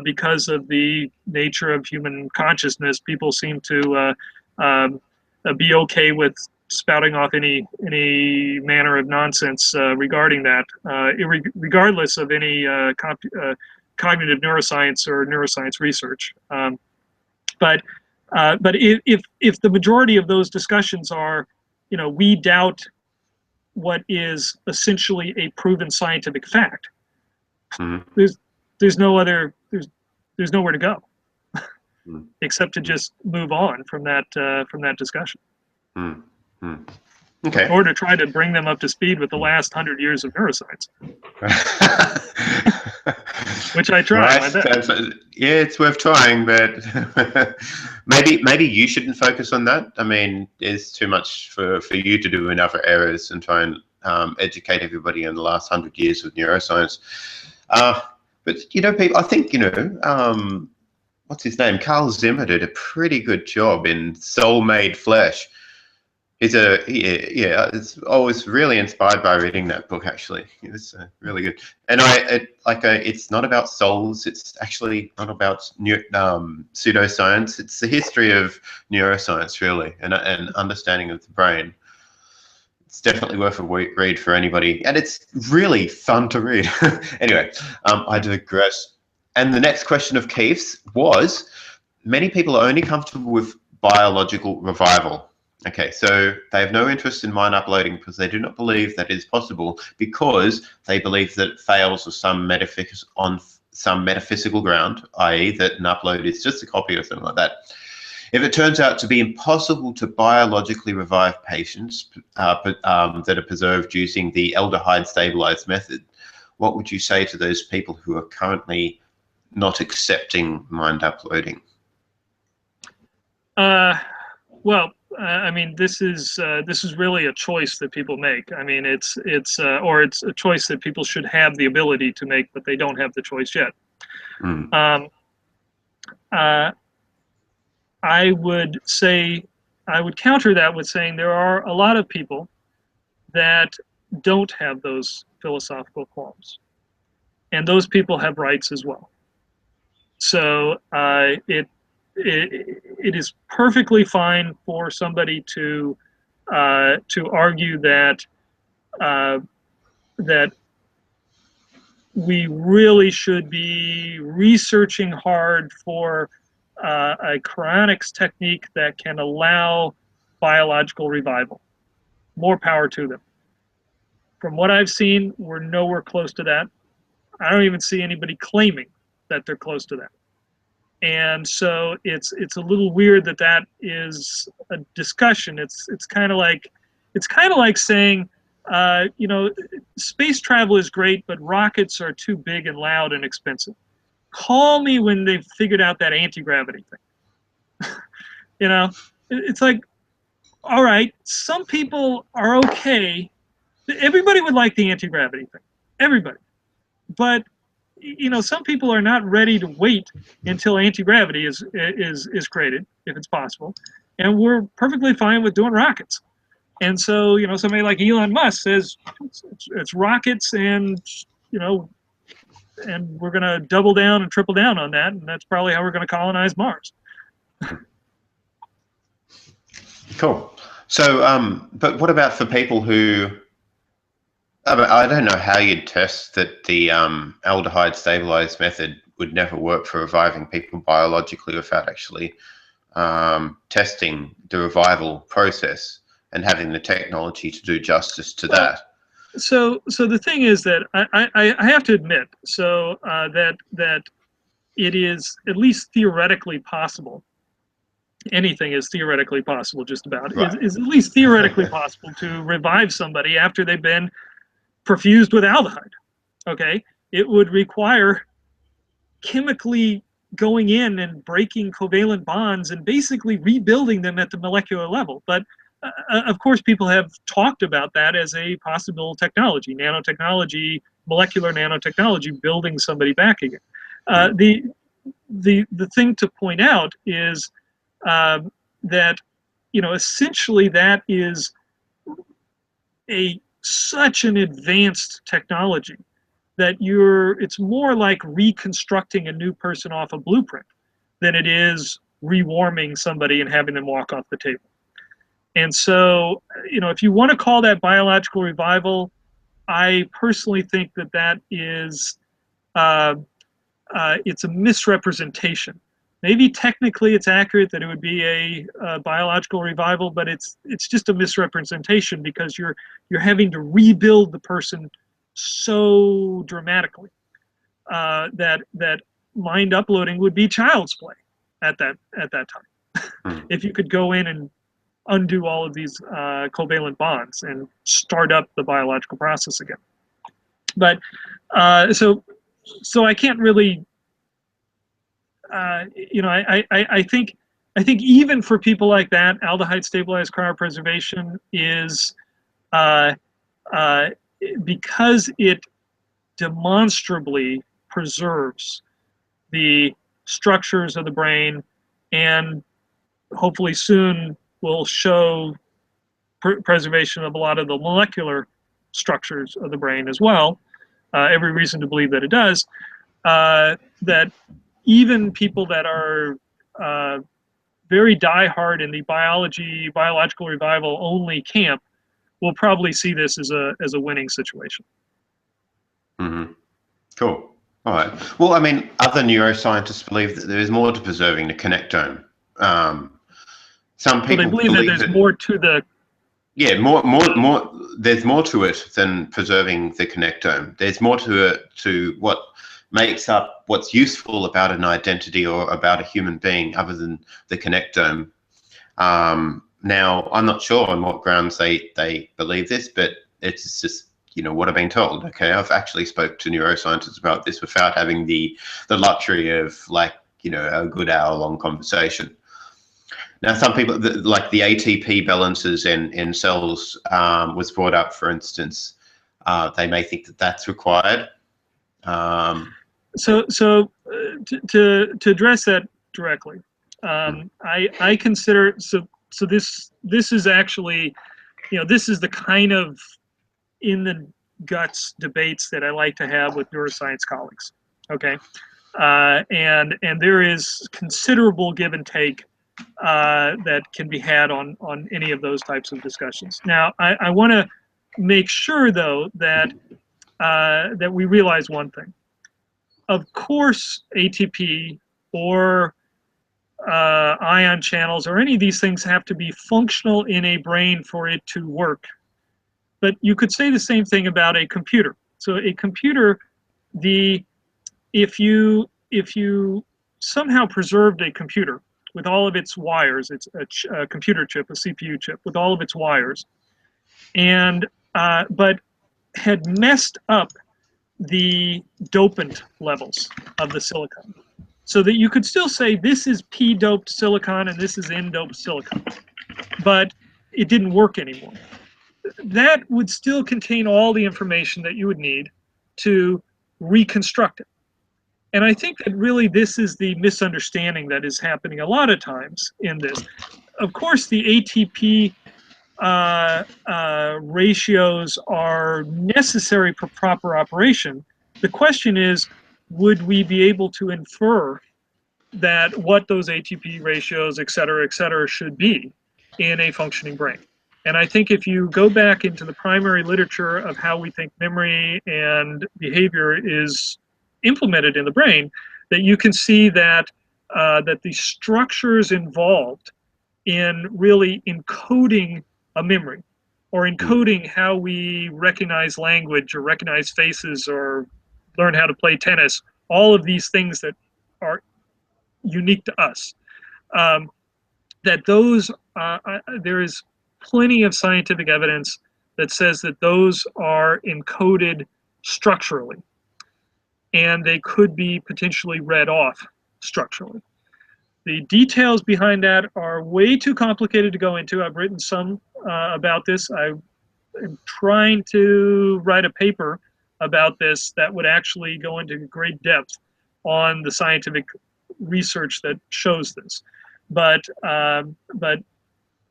Because of the nature of human consciousness, people seem to be okay with spouting off any manner of nonsense regarding that, regardless of any cognitive neuroscience or neuroscience research. But if the majority of those discussions are, we doubt what is essentially a proven scientific fact, there's nowhere to go except to just move on from that discussion. Okay. Or to try to bring them up to speed with the last 100 years of neuroscience. Which I try. Right. My best. Yeah, it's worth trying, but maybe you shouldn't focus on that. I mean, there's too much for you to do in other areas and try and educate everybody in the last 100 years of neuroscience. But people, I think what's his name? Carl Zimmer did a pretty good job in Soul Made Flesh. I was really inspired by reading that book. Actually, it's really good. And it's not about souls. It's actually not about pseudoscience. It's the history of neuroscience, really, and understanding of the brain. It's definitely worth a read for anybody, and it's really fun to read. Anyway, I digress. And the next question of Keith's was: many people are only comfortable with biological revival. Okay, so they have no interest in mind uploading because they do not believe that it is possible, because they believe that it fails on some metaphysical ground, i.e. that an upload is just a copy or something like that. If it turns out to be impossible to biologically revive patients that are preserved using the aldehyde stabilized method, what would you say to those people who are currently not accepting mind uploading? Well, I mean, this is really a choice that people make. I mean, it's a choice that people should have the ability to make, but they don't have the choice yet. Mm. I would counter that with saying there are a lot of people that don't have those philosophical qualms, and those people have rights as well. So it is perfectly fine for somebody to argue that that we really should be researching hard for a cryonics technique that can allow biological revival. More power to them. From what I've seen, we're nowhere close to that. I don't even see anybody claiming that they're close to that. And so it's a little weird that is a discussion. It's kind of like saying, space travel is great, but rockets are too big and loud and expensive. Call me when they've figured out that anti-gravity thing. It's like, all right, some people are okay. Everybody would like the anti-gravity thing. Everybody. But some people are not ready to wait until anti-gravity is created, if it's possible, and we're perfectly fine with doing rockets. And so somebody like Elon Musk says it's rockets, and and we're going to double down and triple down on that, and that's probably how we're going to colonize Mars. Cool. So, but what about for people who? I don't know how you'd test that the aldehyde stabilized method would never work for reviving people biologically without actually testing the revival process and having the technology to do justice to that. So the thing is that I have to admit, that it is at least theoretically possible. Anything is theoretically possible, just about. Right. Is at least theoretically possible to revive somebody after they've been perfused with aldehyde. Okay, it would require chemically going in and breaking covalent bonds and basically rebuilding them at the molecular level. But of course, people have talked about that as a possible technology, nanotechnology, molecular nanotechnology, building somebody back again. The thing to point out is that essentially that is such an advanced technology that it's more like reconstructing a new person off a blueprint than it is rewarming somebody and having them walk off the table. And so, if you want to call that biological revival, I personally think that is it's a misrepresentation. Maybe technically it's accurate that it would be a biological revival, but it's just a misrepresentation, because you're having to rebuild the person so dramatically that mind uploading would be child's play at that time. If you could go in and undo all of these covalent bonds and start up the biological process again. But so so I can't really, you know, I think even for people like that, aldehyde stabilized cryopreservation is uh, uh, because it demonstrably preserves the structures of the brain, and hopefully soon will show preservation of a lot of the molecular structures of the brain as well. Every reason to believe that it does. That even people that are very diehard in the biological revival only camp will probably see this as a winning situation. Mm-hmm. Cool. All right. Well, I mean, other neuroscientists believe that there is more to preserving the connectome. Some people they believe that there's more to the. Yeah, more. There's more to it than preserving the connectome. There's more to it, to what makes up what's useful about an identity or about a human being, other than the connectome. Now, I'm not sure on what grounds they believe this, but it's just, you know, what I've been told. Okay, I've actually spoke to neuroscientists about this without having the luxury of, like, you know, a good hour-long conversation. Now, some people, like the ATP balances in cells was brought up, for instance. They may think that that's required. So to address that directly, I consider so this is actually, you know, this is the kind of in the guts debates that I like to have with neuroscience colleagues. Okay, and there is considerable give and take that can be had on any of those types of discussions. Now, I want to make sure though that that we realize one thing. Of course, ATP or ion channels or any of these things have to be functional in a brain for it to work. But you could say the same thing about a computer. So a computer, if you somehow preserved a computer with all of its wires, it's a computer chip, a CPU chip with all of its wires, and but had messed up the dopant levels of the silicon, so that you could still say this is p-doped silicon and this is n-doped silicon, but it didn't work anymore. That would still contain all the information that you would need to reconstruct it. And I think that really this is the misunderstanding that is happening a lot of times in this. Of course, the ATP ratios are necessary for proper operation. The question is, would we be able to infer that what those ATP ratios, et cetera, should be in a functioning brain? And I think if you go back into the primary literature of how we think memory and behavior is implemented in the brain, that you can see that that the structures involved in really encoding a memory, or encoding how we recognize language or recognize faces or learn how to play tennis, all of these things that are unique to us, that those, there is plenty of scientific evidence that says that those are encoded structurally, and they could be potentially read off structurally. The details behind that are way too complicated to go into. I've written some about this. I am trying to write a paper about this that would actually go into great depth on the scientific research that shows this. But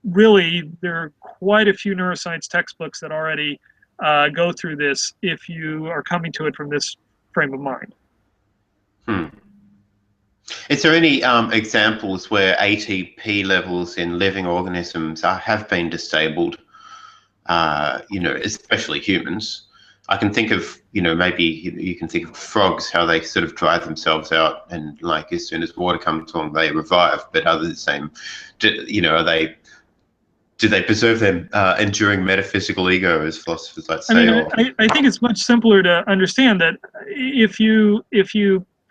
really, there are quite a few neuroscience textbooks that already go through this if you are coming to it from this frame of mind. Is there any examples where ATP levels in living organisms have been disabled, you know, especially humans? I can think of, you know, maybe you can think of frogs, how they sort of dry themselves out and, like, as soon as water comes on, they revive. But are they the same? You know, do they preserve their enduring metaphysical ego, as philosophers like to say? I think it's much simpler to understand that if you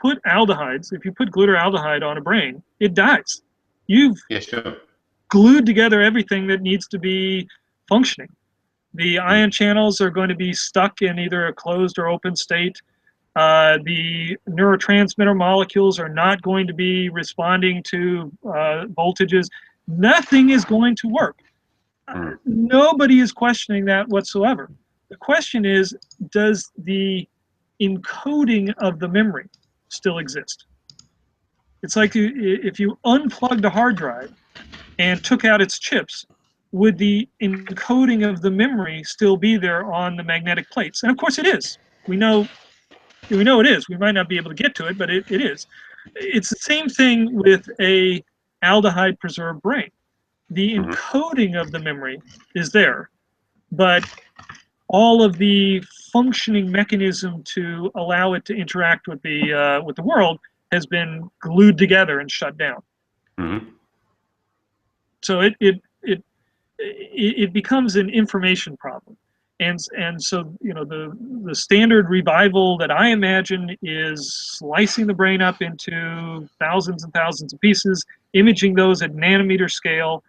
put aldehydes, if you put glutaraldehyde on a brain, it dies. You've glued together everything that needs to be functioning. The ion channels are going to be stuck in either a closed or open state. The neurotransmitter molecules are not going to be responding to voltages. Nothing is going to work. Nobody is questioning that whatsoever. The question is, does the encoding of the memory still exist? It's like if you unplugged a hard drive and took out its chips, would the encoding of the memory still be there on the magnetic plates? And of course it is. We know it is. We might not be able to get to it, but it is. It's the same thing with a aldehyde preserved brain. The encoding of the memory is there, but all of the functioning mechanism to allow it to interact with the world has been glued together and shut down. So it becomes an information problem, and so the standard revival that I imagine is slicing the brain up into thousands and thousands of pieces, imaging those at nanometer scale,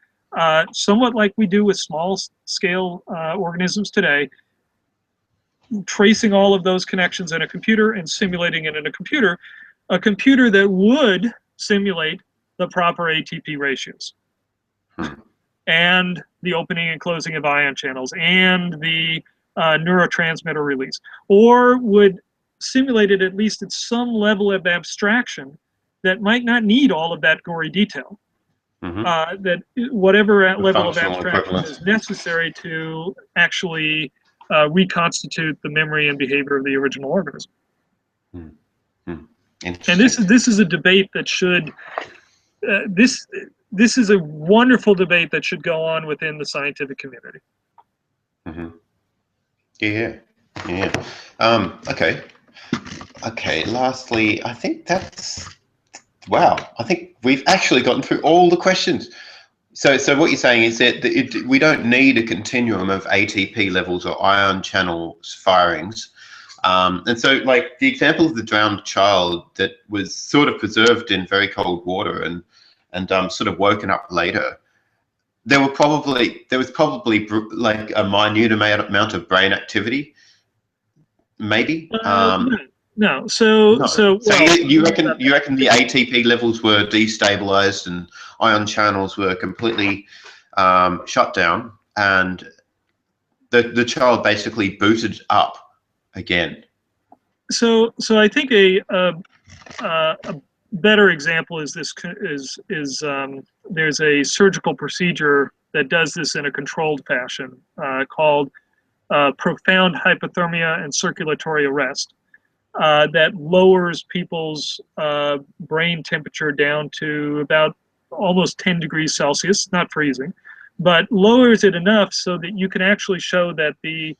somewhat like we do with small scale organisms today, tracing all of those connections in a computer and simulating it in a computer that would simulate the proper ATP ratios and the opening and closing of ion channels and the neurotransmitter release, or would simulate it at least at some level of abstraction that might not need all of that gory detail. That whatever level of abstraction is necessary to actually reconstitute the memory and behavior of the original organism. And this is a debate that should this is a wonderful debate that should go on within the scientific community. Okay. Lastly, I think that's wow. I think we've actually gotten through all the questions. So what you're saying is that we don't need a continuum of ATP levels or ion channels firings. And so, like the example of the drowned child that was sort of preserved in very cold water and sort of woken up later, there was probably like a minute amount of brain activity, maybe. No. So you reckon the ATP levels were destabilized and ion channels were completely shut down, and the child basically booted up again. So I think a better example is there's a surgical procedure that does this in a controlled fashion called profound hypothermia and circulatory arrest. That lowers people's brain temperature down to about almost 10 degrees Celsius, not freezing, but lowers it enough so that you can actually show that the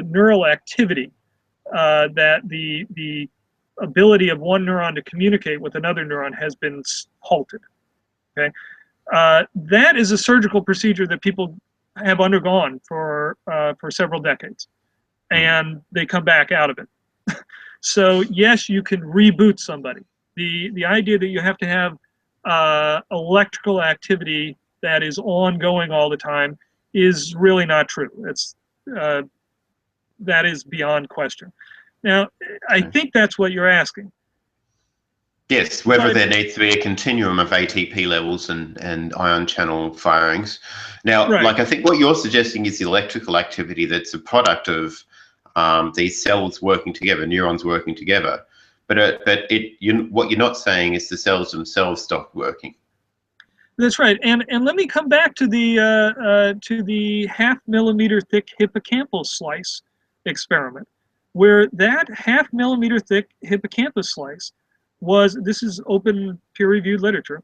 neural activity, that the ability of one neuron to communicate with another neuron has been halted. Okay, that is a surgical procedure that people have undergone for several decades, and they come back out of it. So yes, you can reboot somebody. The idea that you have to have electrical activity that is ongoing all the time is really not true. It's that is beyond question. Now, I think that's what you're asking. Yes, whether there needs to be a continuum of ATP levels and ion channel firings. Now, like I think what you're suggesting is the electrical activity that's a product of these cells working together, neurons working together. But what you're not saying is the cells themselves stop working. That's right, and let me come back to the 0.5 millimeter thick hippocampal slice experiment, where that 0.5 millimeter thick hippocampus slice was, this is open peer-reviewed literature,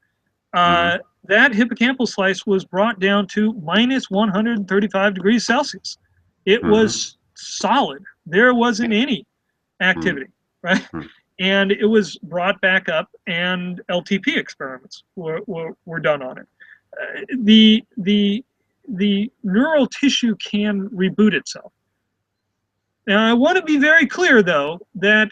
that hippocampal slice was brought down to minus 135 degrees Celsius. It was solid. There wasn't any activity, right? And it was brought back up, and LTP experiments were done on it. The neural tissue can reboot itself. Now, I want to be very clear, though, that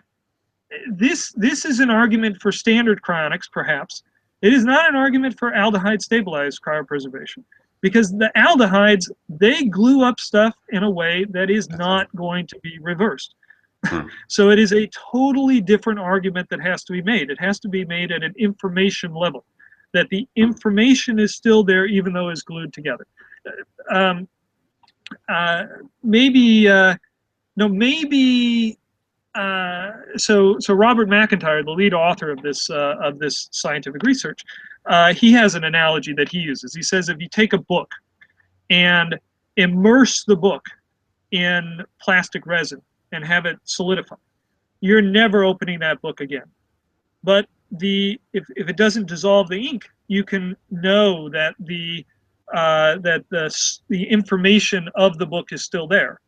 this is an argument for standard cryonics, perhaps. It is not an argument for aldehyde-stabilized cryopreservation, because the aldehydes, they glue up stuff in a way that is not going to be reversed. So it is a totally different argument that has to be made. It has to be made at an information level, that the information is still there even though it's glued together. Maybe so Robert McIntyre, the lead author of this scientific research, he has an analogy that he uses. He says if you take a book and immerse the book in plastic resin and have it solidify, you're never opening that book again. But if it doesn't dissolve the ink, you can know that the information of the book is still there.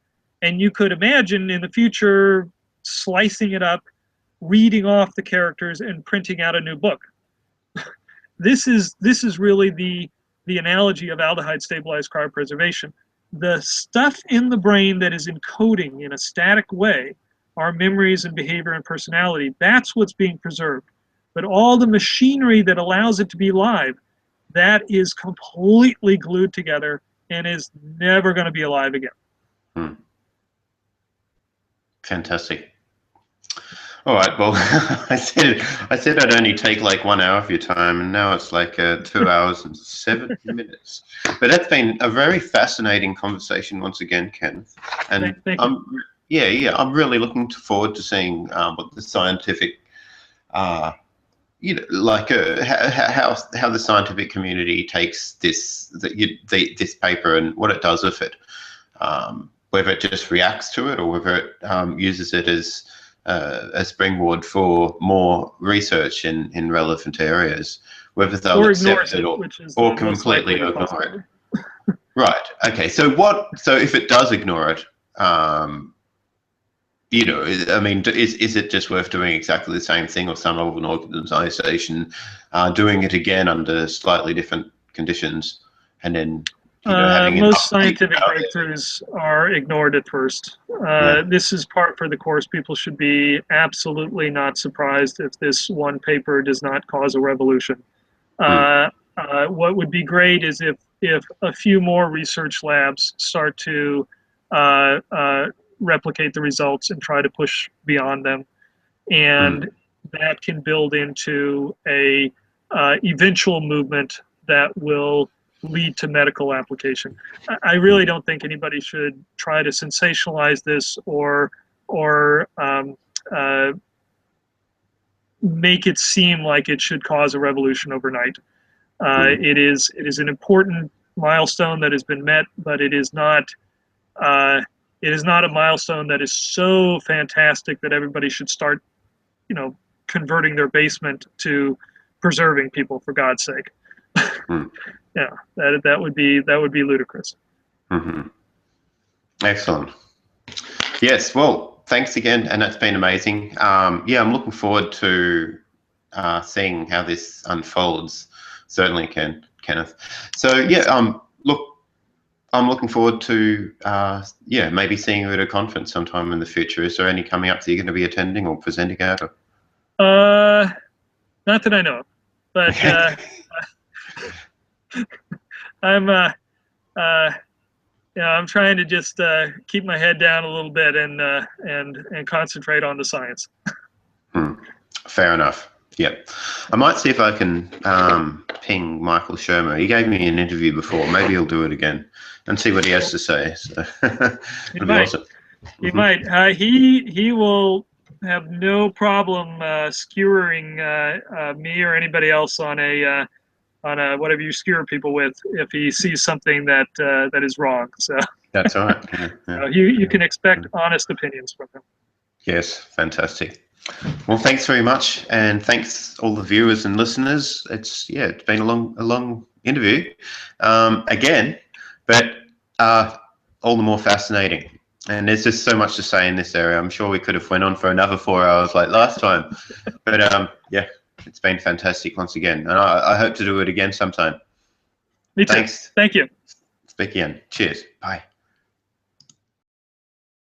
And you could imagine in the future slicing it up, reading off the characters, and printing out a new book. This is really the analogy of aldehyde stabilized cryopreservation. The stuff in the brain that is encoding in a static way, our memories and behavior and personality, that's what's being preserved. But all the machinery that allows it to be live, that is completely glued together and is never going to be alive again. Fantastic. All right. Well, I said I'd only take like 1 hour of your time, and now it's like 2 hours and 7 minutes. But that's been a very fascinating conversation once again, Kenneth. And I'm really looking forward to seeing what the scientific, how the scientific community takes this paper and what it does with it. Whether it just reacts to it or whether it uses it as a springboard for more research in relevant areas, whether they'll accept it or completely ignore it. Right. Okay. So if it does ignore it, I mean, is it just worth doing exactly the same thing, or some of an organization doing it again under slightly different conditions, and then most scientific breakthroughs are ignored at first. This is part for the course. People should be absolutely not surprised if this one paper does not cause a revolution. What would be great is if a few more research labs start to replicate the results and try to push beyond them, and that can build into a eventual movement that will lead to medical application. I really don't think anybody should try to sensationalize this or make it seem like it should cause a revolution overnight. It is an important milestone that has been met, but it is not a milestone that is so fantastic that everybody should start, converting their basement to preserving people, for God's sake. Yeah, that would be ludicrous. Excellent. Yes. Well, thanks again, and that's been amazing. I'm looking forward to seeing how this unfolds. Certainly, Kenneth. So I'm looking forward to maybe seeing you at a conference sometime in the future. Is there any coming up that you're going to be attending or presenting at? Not that I know of, but I'm trying to just keep my head down a little bit and concentrate on the science. Fair enough. Yep. I might see if I can ping Michael Shermer. He gave me an interview before. Maybe he'll do it again and see what he has to say. So he might. Awesome. He might. He will have no problem skewering me or anybody else on a whatever you skewer people with if he sees something that is wrong. So that's all right. Yeah. You can expect honest opinions from him. Yes, fantastic. Well, thanks very much, and thanks all the viewers and listeners. It's been a long interview again, but all the more fascinating. And there's just so much to say in this area. I'm sure we could have went on for another 4 hours like last time, but it's been fantastic once again, and I hope to do it again sometime. Me too. Thanks. Thank you. Speak again. Cheers. Bye.